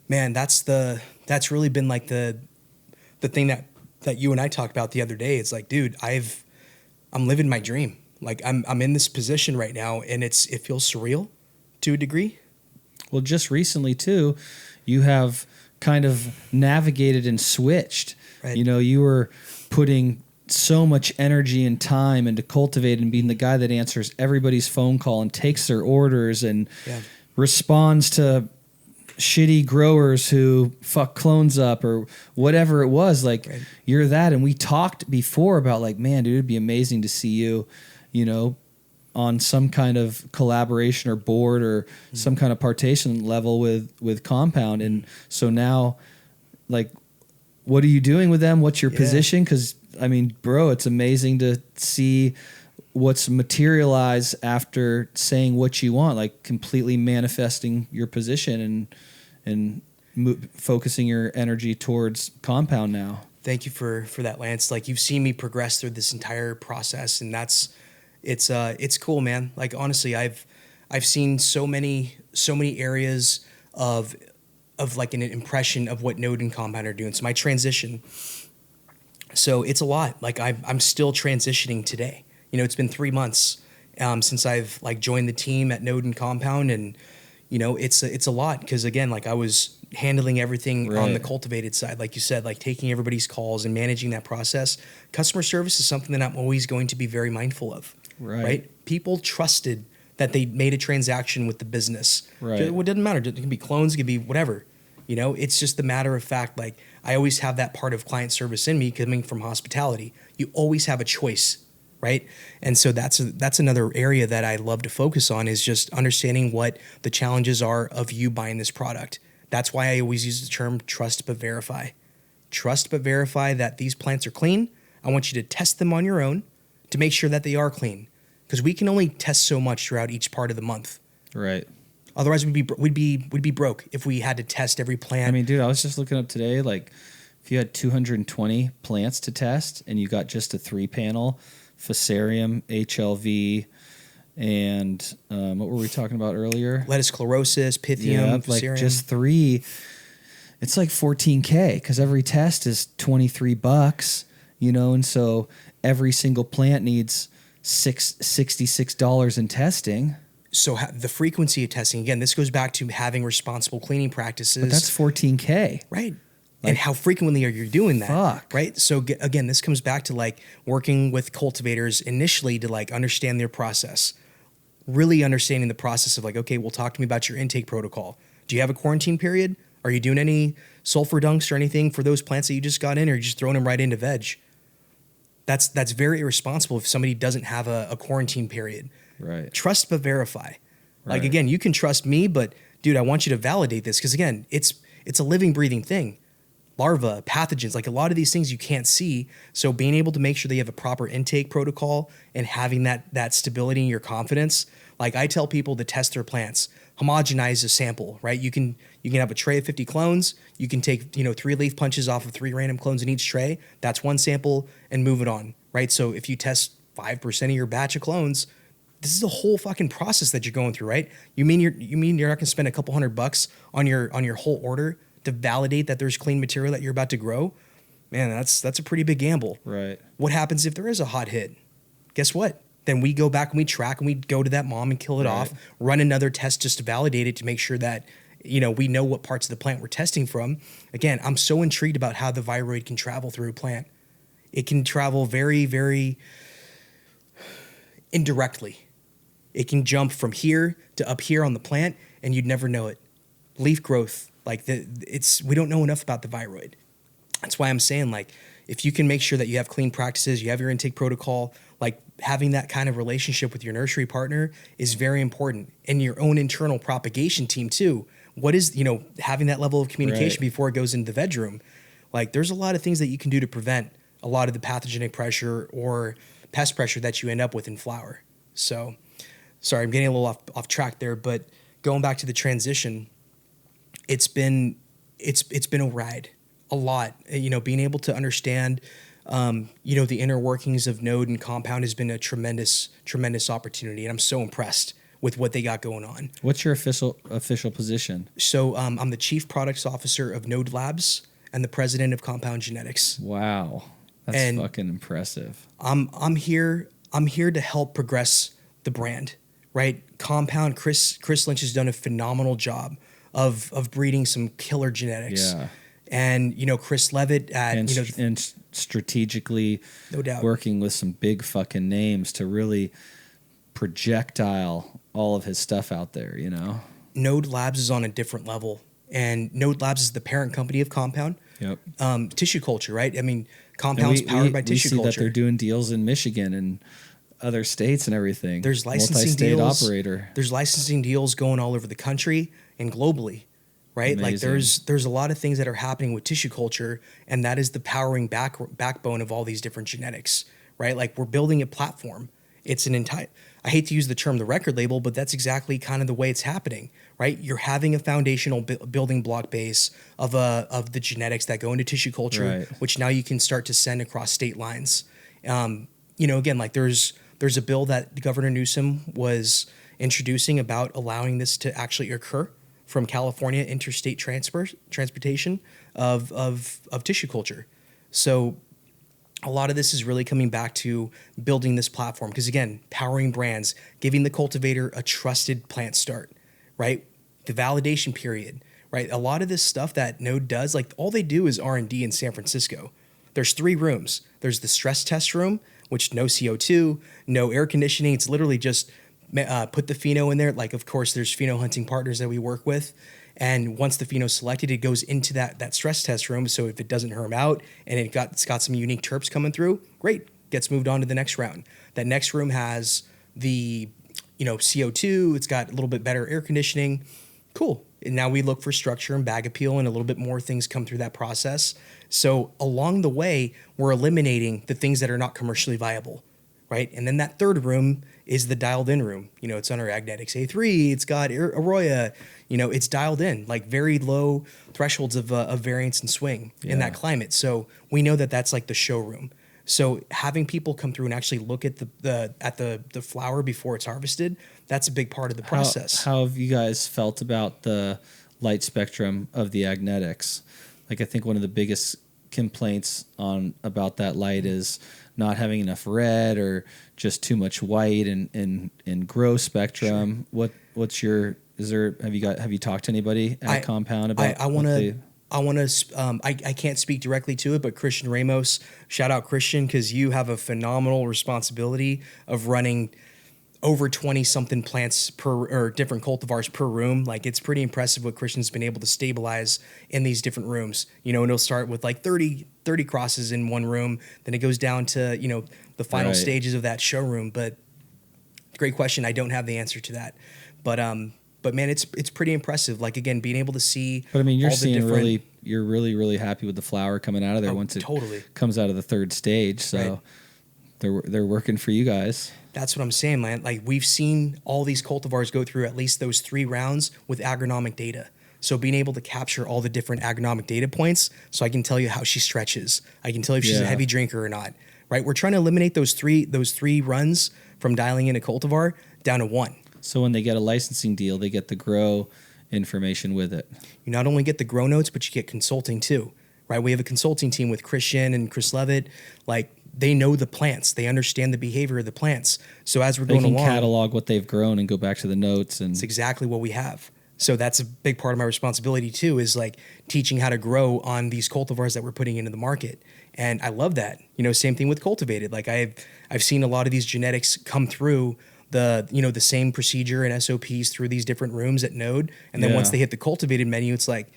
man, that's really been like the thing that you and I talked about the other day. It's like, dude, I'm living my dream. Like, I'm in this position right now, and it feels surreal to a degree. Well, just recently too, you have kind of navigated and switched. Right. You were putting so much energy and time into Cultivate and being the guy that answers everybody's phone call and takes their orders and responds to shitty growers who fuck clones up or whatever it was. Like, you're that. And we talked before about, like, man, dude, it'd be amazing to see you, on some kind of collaboration or board or some kind of partition level with Compound. And so now, like, what are you doing with them? What's your position? Because, I mean, bro, it's amazing to see what's materialized after saying what you want, like completely manifesting your position and focusing your energy towards Compound now. Thank you for that, Lance. Like, you've seen me progress through this entire process, and it's cool, man. Like, honestly, I've seen so many areas of like an impression of what Node and Compound are doing. So my transition, so it's a lot. Like, I'm still transitioning today. It's been 3 months since I've like joined the team at Node and Compound, and it's a lot because, again, like, I was handling everything on the Cultivated side, like you said, like taking everybody's calls and managing that process. Customer service is something that I'm always going to be very mindful of. Right? People trusted that they made a transaction with the business. Right. It doesn't matter. It can be clones, it can be whatever. It's just the matter of fact. Like, I always have that part of client service in me coming from hospitality. You always have a choice, right? And so that's another area that I love to focus on, is just understanding what the challenges are of you buying this product. That's why I always use the term trust but verify. Trust but verify that these plants are clean. I want you to test them on your own to make sure that they are clean, because we can only test so much throughout each part of the month. Right. Otherwise, we'd be broke if we had to test every plant. I mean, dude, I was just looking up today, like if you had 220 plants to test and you got just a 3-panel, Fusarium, HLV, and what were we talking about earlier? Lettuce sclerosis, Pythium, yeah, Fusarium. Like just 3. It's like $14K because every test is $23, you know, and so every single plant needs $66 in testing. So the frequency of testing, again, this goes back to having responsible cleaning practices. But that's $14K. Right. And how frequently are you doing that? Fuck. Right. So again, this comes back to like working with cultivators initially to like understand their process, really understanding the process of like, okay, well, talk to me about your intake protocol. Do you have a quarantine period? Are you doing any sulfur dunks or anything for those plants that you just got in, or are you just throwing them right into veg? That's very irresponsible if somebody doesn't have a quarantine period. Right. Trust but verify. Like, right. Again, you can trust me, but dude, I want you to validate this. Cause again, it's a living, breathing thing. Larvae, pathogens, like a lot of these things you can't see. So being able to make sure that you have a proper intake protocol and having that stability in your confidence. Like I tell people to test their plants, homogenize a sample, right? You can have a tray of 50 clones. You can take, 3 leaf punches off of 3 random clones in each tray. That's one sample and move it on, right? So if you test 5% of your batch of clones, this is a whole fucking process that you're going through, right? You mean you're not gonna spend a couple $100 on your whole order to validate that there's clean material that you're about to grow? Man, that's a pretty big gamble. Right. What happens if there is a hot hit? Guess what? Then we go back and we track and we go to that mom and kill it off, run another test just to validate it to make sure that, we know what parts of the plant we're testing from. Again, I'm so intrigued about how the viroid can travel through a plant. It can travel very, very indirectly. It can jump from here to up here on the plant and you'd never know it. Leaf growth, we don't know enough about the viroid. That's why I'm saying, like, if you can make sure that you have clean practices, you have your intake protocol, like having that kind of relationship with your nursery partner is very important. And your own internal propagation team too. What is, having that level of communication before it goes into the veg room. Like there's a lot of things that you can do to prevent a lot of the pathogenic pressure or pest pressure that you end up with in flower. So, sorry, I'm getting a little off track there, but going back to the transition, it's been a ride. A lot, being able to understand, the inner workings of Node and Compound has been a tremendous opportunity. And I'm so impressed with what they got going on. What's your official position? So I'm the Chief Products Officer of Node Labs and the President of Compound Genetics. Wow. That's fucking impressive. I'm here to help progress the brand, right? Compound, Chris Lynch has done a phenomenal job of breeding some killer genetics. Yeah. And, Chris Levitt and strategically no doubt working with some big fucking names to really projectile all of his stuff out there, Node Labs is on a different level. And Node Labs is the parent company of Compound. Yep. Tissue culture, right? I mean, Compound's powered by tissue culture. We see that they're doing deals in Michigan and other states and everything. There's licensing multi-state deals. Operator. There's licensing deals going all over the country and globally. Right? Amazing. Like there's a lot of things that are happening with tissue culture, and that is the powering backbone of all these different genetics, right? Like we're building a platform. It's an entire, I hate to use the term the record label, but that's exactly kind of the way it's happening, right? You're having a foundational building block base of the genetics that go into tissue culture, which now you can start to send across state lines. Again, like there's a bill that Governor Newsom was introducing about allowing this to actually occur from California, interstate transportation of tissue culture. So a lot of this is really coming back to building this platform. Because again, powering brands, giving the cultivator a trusted plant start, right? The validation period, right? A lot of this stuff that Node does, like all they do is R&D in San Francisco. There's 3 rooms. There's the stress test room, which no CO2, no air conditioning. It's literally just put the pheno in there. Like, of course, there's pheno hunting partners that we work with. And once the pheno's selected, it goes into that stress test room. So if it doesn't herm out and it's got some unique terps coming through, great, gets moved on to the next round. That next room has the, CO2. It's got a little bit better air conditioning. Cool. And now we look for structure and bag appeal, and a little bit more things come through that process. So along the way, we're eliminating the things that are not commercially viable. right? And then that third room is the dialed in room. You know, it's under Agnetics A3, it's got Arroya, you know, it's dialed in, like very low thresholds of variance and swing in that climate. So we know that that's like the showroom. So having people come through and actually look at the flower before it's harvested, that's a big part of the process. How have you guys felt about the light spectrum of the Agnetics? Like, I think one of the biggest complaints about that light is not having enough red or just too much white and grow spectrum. Sure. Have you talked to anybody at Compound about? I can't speak directly to it, but Christian Ramos, shout out Christian, because you have a phenomenal responsibility of running over 20 something plants or different cultivars per room. Like, it's pretty impressive what Christian's been able to stabilize in these different rooms. You know, and it'll start with like 30 crosses in one room. Then it goes down to, you know, the final stages of that showroom. But great question. I don't have the answer to that. But man, it's pretty impressive. Like, again, being able to see. But I mean, you're really happy with the flower coming out of there once it comes out of the third stage. So they're working for you guys. That's what I'm saying, man. Like, we've seen all these cultivars go through at least those 3 rounds with agronomic data. So being able to capture all the different agronomic data points, so I can tell you how she stretches. I can tell you if she's a heavy drinker or not. Right? We're trying to eliminate those three runs from dialing in a cultivar down to 1. So when they get a licensing deal, they get the grow information with it. You not only get the grow notes, but you get consulting too, right? We have a consulting team with Christian and Chris Levitt. Like, they know the plants. They understand the behavior of the plants. So as we're going along, they can catalog what they've grown and go back to the notes. And it's exactly what we have. So that's a big part of my responsibility too, is like teaching how to grow on these cultivars that we're putting into the market. And I love that. You know, same thing with cultivated. Like, I've seen a lot of these genetics come through the same procedure and SOPs through these different rooms at Node. And then once they hit the cultivated menu, it's like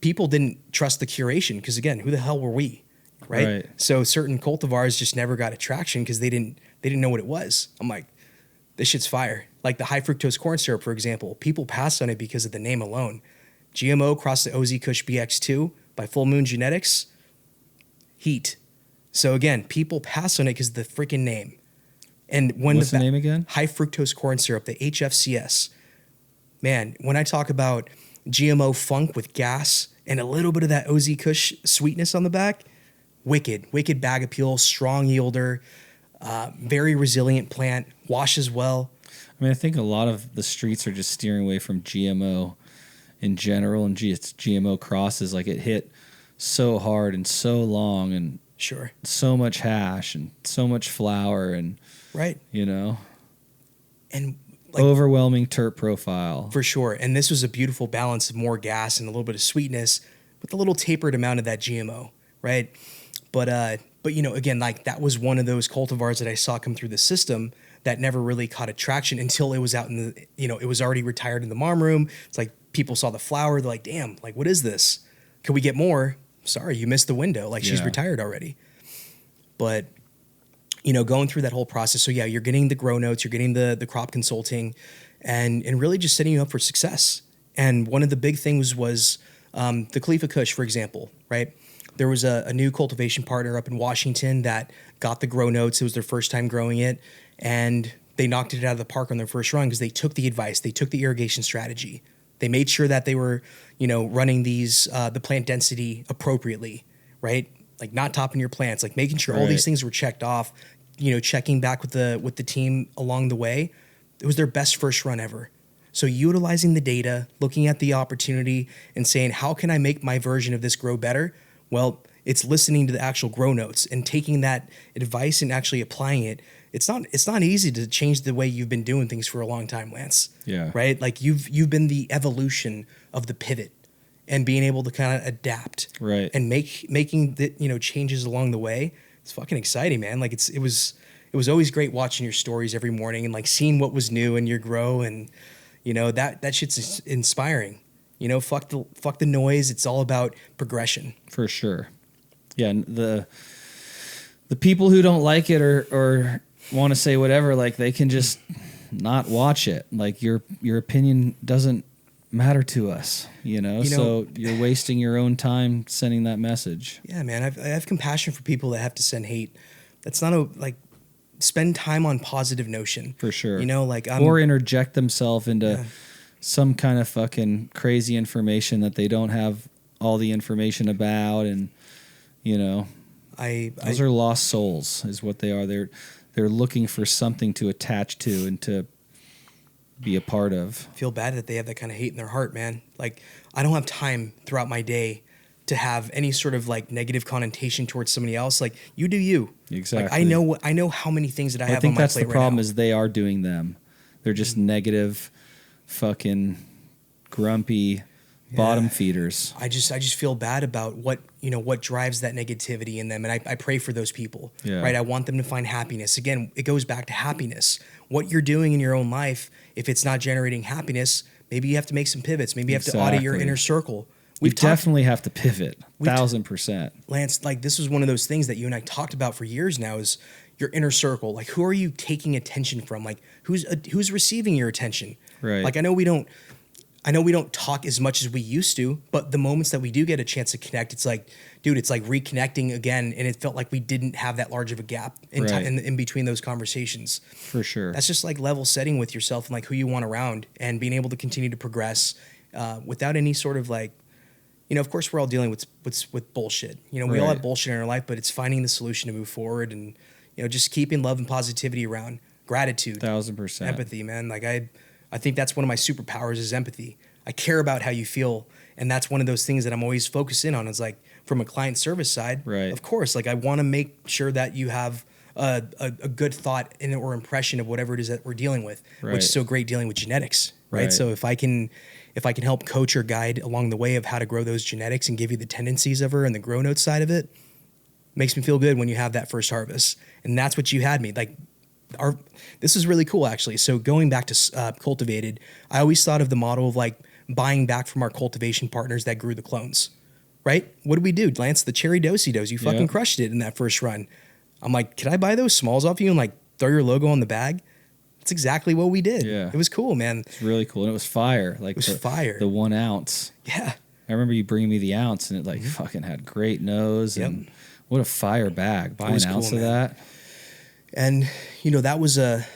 people didn't trust the curation because, again, who the hell were we? Right? So certain cultivars just never got attraction because they didn't know what it was. I'm like, this shit's fire. Like the high fructose corn syrup, for example, people passed on it because of the name alone. GMO crossed the OZ Kush BX2 by Full Moon Genetics. Heat. So again, people pass on it because of the freaking name. And when what's the name again? High fructose corn syrup, the HFCS. Man, when I talk about GMO funk with gas and a little bit of that OZ Kush sweetness on the back, wicked bag appeal, strong yielder, very resilient plant, washes well. I mean, I think a lot of the streets are just steering away from GMO in general, and it's GMO crosses. Like, it hit so hard and so long, and so much hash and so much flour, and you know, and like, overwhelming terp profile for sure. And this was a beautiful balance of more gas and a little bit of sweetness with a little tapered amount of that GMO, right? But you know, again, like, that was one of those cultivars that I saw come through the system that never really caught attraction until it was out in the, you know, it was already retired in the mom room. It's like people saw the flower, they're like, damn, like, what is this? Can we get more? Sorry, you missed the window. Like, she's retired already. But, you know, going through that whole process. So yeah, you're getting the grow notes, you're getting the crop consulting, and really just setting you up for success. And one of the big things was the Khalifa Kush, for example, right? There was a new cultivation partner up in Washington that got the grow notes. It was their first time growing it, and they knocked it out of the park on their first run because they took the advice, they took the irrigation strategy. They made sure that they were, you know, running these the plant density appropriately, right? Like, not topping your plants, like making sure all these things were checked off, you know, checking back with the team along the way. It was their best first run ever. So utilizing the data, looking at the opportunity and saying, how can I make my version of this grow better? Well, it's listening to the actual grow notes and taking that advice and actually applying it. It's not easy to change the way you've been doing things for a long time, Lance. Yeah. Right? Like, you've been the evolution of the pivot and being able to kind of adapt. Right. And making the, you know, changes along the way. It's fucking exciting, man. Like, it was always great watching your stories every morning and like seeing what was new in your grow, and you know, that shit's inspiring. You know, fuck the noise. It's all about progression. For sure. Yeah, and the people who don't like it or want to say whatever, like, they can just not watch it. Like, your opinion doesn't matter to us, you know? So you're wasting your own time sending that message. Yeah, man. I have compassion for people that have to send hate. That's not spend time on positive notion. For sure. You know, like or interject themselves into some kind of fucking crazy information that they don't have all the information about, and you know, those are lost souls, is what they are. They're looking for something to attach to and to be a part of. Feel bad that they have that kind of hate in their heart, man. Like, I don't have time throughout my day to have any sort of like negative connotation towards somebody else. Like, you do you. Exactly. Like, I know how many things that I have on my plate right now. I think that's the problem, is they are doing them. They're just negative, fucking grumpy bottom feeders. I just feel bad about what drives that negativity in them. And I pray for those people, right? I want them to find happiness. Again, it goes back to happiness. What you're doing in your own life, if it's not generating happiness, maybe you have to make some pivots. Maybe you have to audit your inner circle. We definitely have to pivot, 1,000%. Lance, like, this was one of those things that you and I talked about for years now, is your inner circle. Like, who are you taking attention from? Like, who's receiving your attention? Right. Like, I know we don't talk as much as we used to, but the moments that we do get a chance to connect, it's like, dude, it's like reconnecting again. And it felt like we didn't have that large of a gap in between those conversations. For sure. That's just like level setting with yourself and like who you want around, and being able to continue to progress without any sort of like, of course we're all dealing with bullshit. We all have bullshit in our life, but it's finding the solution to move forward, and, just keeping love and positivity around, gratitude, 1,000%, empathy, man. Like, I think that's one of my superpowers, is empathy. I care about how you feel. And that's one of those things that I'm always focusing on, is like, from a client service side, of course, like, I want to make sure that you have a good thought or impression of whatever it is that we're dealing with, which is so great dealing with genetics. Right. So if I can help coach or guide along the way of how to grow those genetics and give you the tendencies of her and the grow note side of it, makes me feel good when you have that first harvest. And that's what you had me. Like, this is really cool, actually. So going back to Cultivated, I always thought of the model of like buying back from our cultivation partners that grew the clones, right? What did we do, Lance? The cherry do-si-dos. You fucking crushed it in that first run. I'm like, can I buy those smalls off you and like throw your logo on the bag? That's exactly what we did. Yeah. It was cool, man. It's really cool. And it was fire. Like, it was fire. The 1 ounce. Yeah. I remember you bringing me the ounce, and it like fucking had great nose. And what a fire bag. Buy an ounce of that. And that was a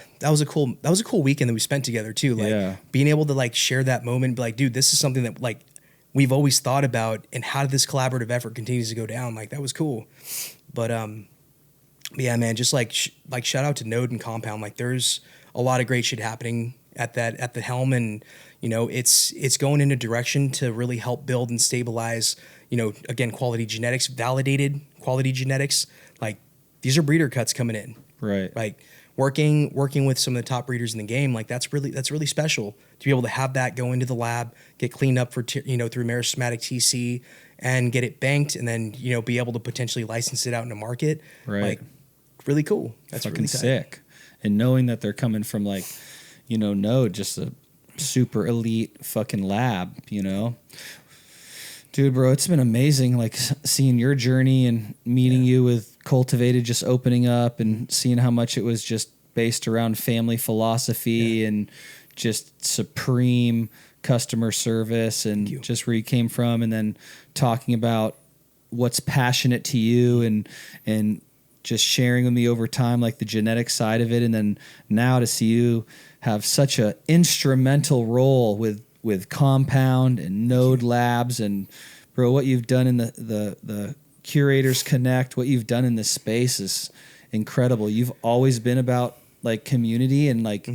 cool weekend that we spent together too. Like, being able to like share that moment and be like, dude, this is something that like we've always thought about, and how this collaborative effort continues to go down. Like, that was cool. But yeah, man, just like shout out to Node and Compound. Like, there's a lot of great shit happening at the helm, and it's going in a direction to really help build and stabilize, again, quality genetics, validated quality genetics. Like, these are breeder cuts coming in. Right. Like, working with some of the top breeders in the game, like, that's really special to be able to have that go into the lab, get cleaned up for through meristematic TC, and get it banked, and then be able to potentially license it out in the market. Right. Like, really cool. That's fucking really sick. And knowing that they're coming from like, Node, just a super elite fucking lab, Dude, bro, it's been amazing, like, seeing your journey and meeting you with Cultivated, just opening up, and seeing how much it was just based around family philosophy and just supreme customer service, and just where you came from, and then talking about what's passionate to you, and just sharing with me over time, like the genetic side of it. And then now to see you have such a instrumental role with Compound and Node Labs, and bro, what you've done in the Curators Connect, what you've done in this space is incredible. You've always been about like community, and like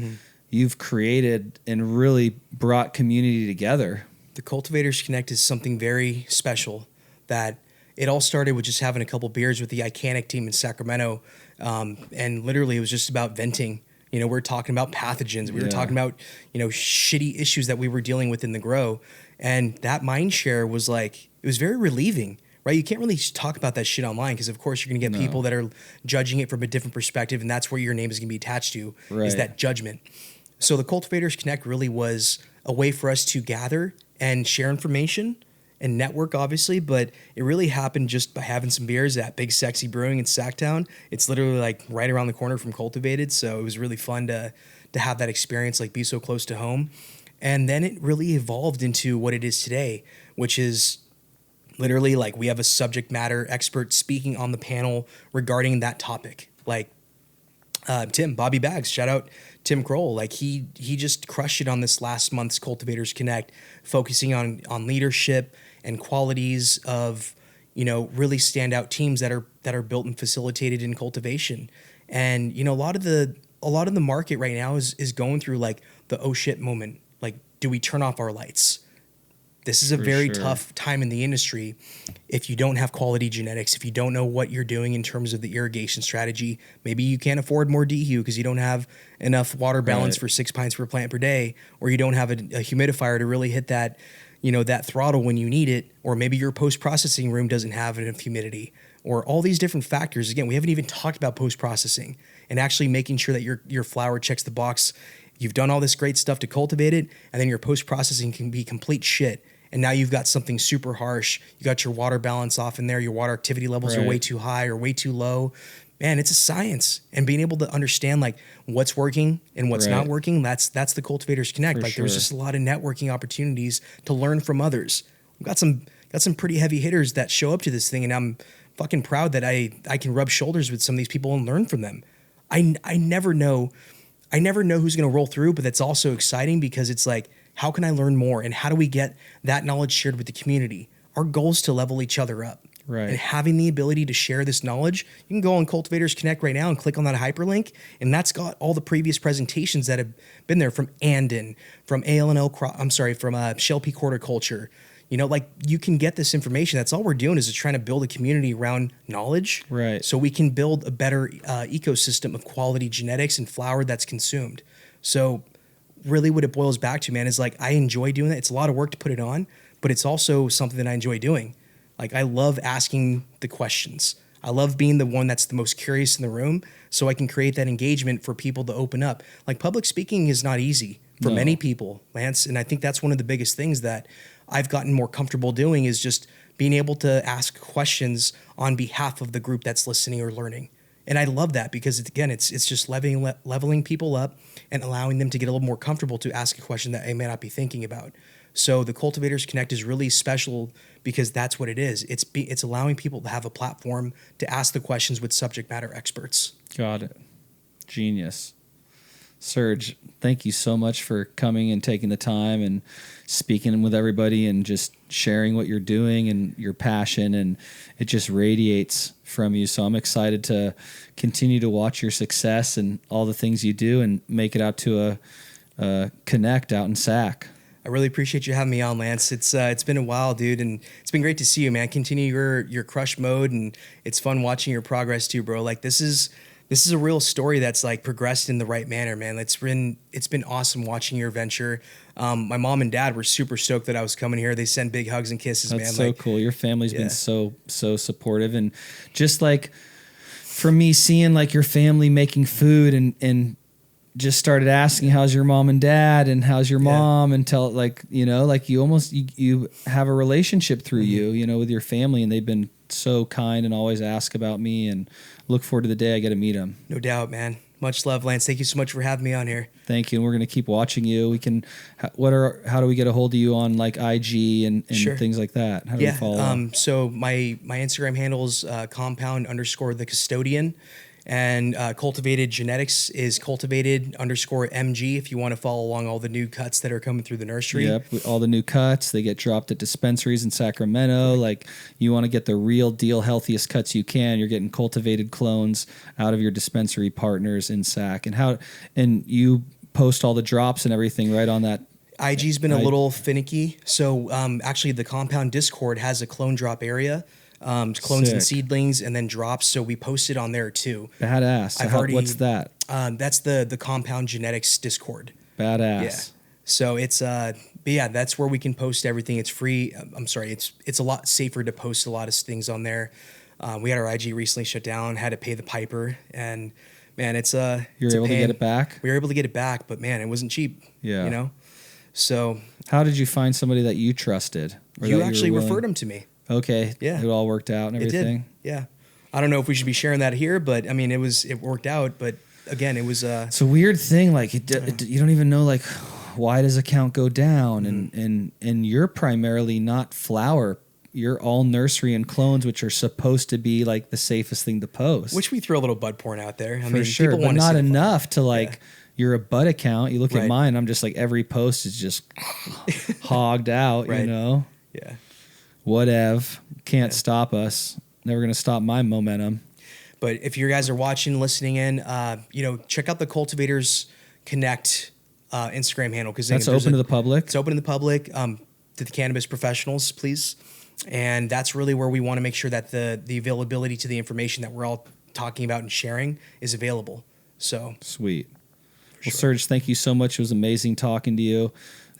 you've created and really brought community together. The Cultivators Connect is something very special. That it all started with just having a couple beers with the Icanic team in Sacramento, and literally it was just about venting. We're talking about pathogens. We were talking about, shitty issues that we were dealing with in the grow. And that mind share was like, it was very relieving, right? You can't really talk about that shit online, because of course you're going to get people that are judging it from a different perspective. And that's where your name is going to be attached to, is that judgment. So the Cultivators Connect really was a way for us to gather and share information and network, obviously, but it really happened just by having some beers at Big Sexy Brewing in Sacktown. It's literally like right around the corner from Cultivated, so it was really fun to have that experience, like, be so close to home. And then it really evolved into what it is today, which is literally like we have a subject matter expert speaking on the panel regarding that topic. Like, Tim, Bobby Bags, shout out Tim Kroll. Like he just crushed it on this last month's Cultivators Connect, focusing on leadership and qualities of, really standout teams that are built and facilitated in cultivation. And, a lot of the market right now is going through like the oh shit moment. Like, do we turn off our lights? This is a very tough time in the industry if you don't have quality genetics, if you don't know what you're doing in terms of the irrigation strategy. Maybe you can't afford more dehu because you don't have enough water balance for 6 pints per plant per day, or you don't have a humidifier to really hit that, that throttle when you need it, or maybe your post-processing room doesn't have enough humidity, or all these different factors. Again, we haven't even talked about post-processing and actually making sure that your flower checks the box. You've done all this great stuff to cultivate it, and then your post-processing can be complete shit. And now you've got something super harsh. You got your water balance off in there. Your water activity levels are way too high or way too low. Man, it's a science. And being able to understand like what's working and what's not working, that's the Cultivators Connect. There's just a lot of networking opportunities to learn from others. We've got some pretty heavy hitters that show up to this thing, and I'm fucking proud that I can rub shoulders with some of these people and learn from them. I never know who's going to roll through, but that's also exciting because it's like, how can I learn more? And how do we get that knowledge shared with the community? Our goal is to level each other up. Right. And having the ability to share this knowledge, you can go on Cultivators Connect right now and click on that hyperlink, and that's got all the previous presentations that have been there from Andon, from from Shell Peak Horticulture. You can get this information. That's all we're doing is trying to build a community around knowledge. Right. So we can build a better ecosystem of quality genetics and flower that's consumed. So really what it boils back to, man, is like, I enjoy doing that. It's a lot of work to put it on, but it's also something that I enjoy doing. Like, I love asking the questions. I love being the one that's the most curious in the room, so I can create that engagement for people to open up. Like, public speaking is not easy for many people, Lance. And I think that's one of the biggest things that I've gotten more comfortable doing is just being able to ask questions on behalf of the group that's listening or learning. And I love that because, it's just leveling people up and allowing them to get a little more comfortable to ask a question that they may not be thinking about. So the Cultivators Connect is really special because that's what it is. It's allowing people to have a platform to ask the questions with subject matter experts. Got it. Genius. Serge, thank you so much for coming and taking the time and speaking with everybody and just sharing what you're doing and your passion, and it just radiates from you. So I'm excited to continue to watch your success and all the things you do and make it out to a Connect out in Sac. I really appreciate you having me on, Lance. It's been a while, dude, and it's been great to see you, man. Continue your crush mode, and it's fun watching your progress too, bro. Like, this is a real story that's like progressed in the right manner, man. It's been awesome watching your venture. My mom and dad were super stoked that I was coming here. They send big hugs and kisses, man. That's so cool. Your family's been so supportive, and just like for me, seeing like your family making food and just started asking how's your mom and dad and how's your mom, and tell like you have a relationship through you with your family, and they've been so kind and always ask about me, and look forward to the day I get to meet them. No doubt, man. Much love, Lance. Thank you so much for having me on here. Thank you. And we're going to keep watching you. We can, how do we get a hold of you on like IG and things like that? How do we follow? So my Instagram handle's compound_the custodian. And Cultivated Genetics is cultivated_MG if you want to follow along all the new cuts that are coming through the nursery. Yep, all the new cuts. They get dropped at dispensaries in Sacramento. Like, you want to get the real deal, healthiest cuts you can. You're getting cultivated clones out of your dispensary partners in Sac. And you post all the drops and everything right on that. IG's been a little finicky. So actually the Compound Discord has a clone drop area. Clones Sick. And seedlings, and then drops. So we posted on there too. Badass. What's that? That's the Compound Genetics Discord. Badass. Yeah. So it's that's where we can post everything. It's free. It's a lot safer to post a lot of things on there. We had our IG recently shut down. Had to pay the piper, and man, you're able to get it back. We were able to get it back, but man, it wasn't cheap. Yeah. So how did you find somebody that you trusted? You actually referred them to me. Okay. Yeah. It all worked out and everything. It did. Yeah. I don't know if we should be sharing that here, but I mean, it worked out. But again, it was it's a weird thing. Like you don't even know like why does a count go down, and you're primarily not flower you're all nursery and clones, which are supposed to be like the safest thing to post. Which we throw a little bud porn out there. I For mean, sure, people but want to not see the fun. enough to like. Yeah. You're a bud account. You look at Right. mine. I'm just like every post is just hogged out. Right. You know. Yeah. Whatever. Can't stop us. Never gonna stop my momentum. But if you guys are watching, listening in, check out the Cultivators Connect Instagram handle, because That's open to the public. It's open to the public, to the cannabis professionals, please. And that's really where we want to make sure that the availability to the information that we're all talking about and sharing is available. So Sweet. Well, sure. Serge, thank you so much. It was amazing talking to you.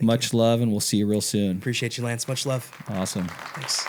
Much love, and we'll see you real soon. Appreciate you, Lance. Much love. Awesome. Thanks.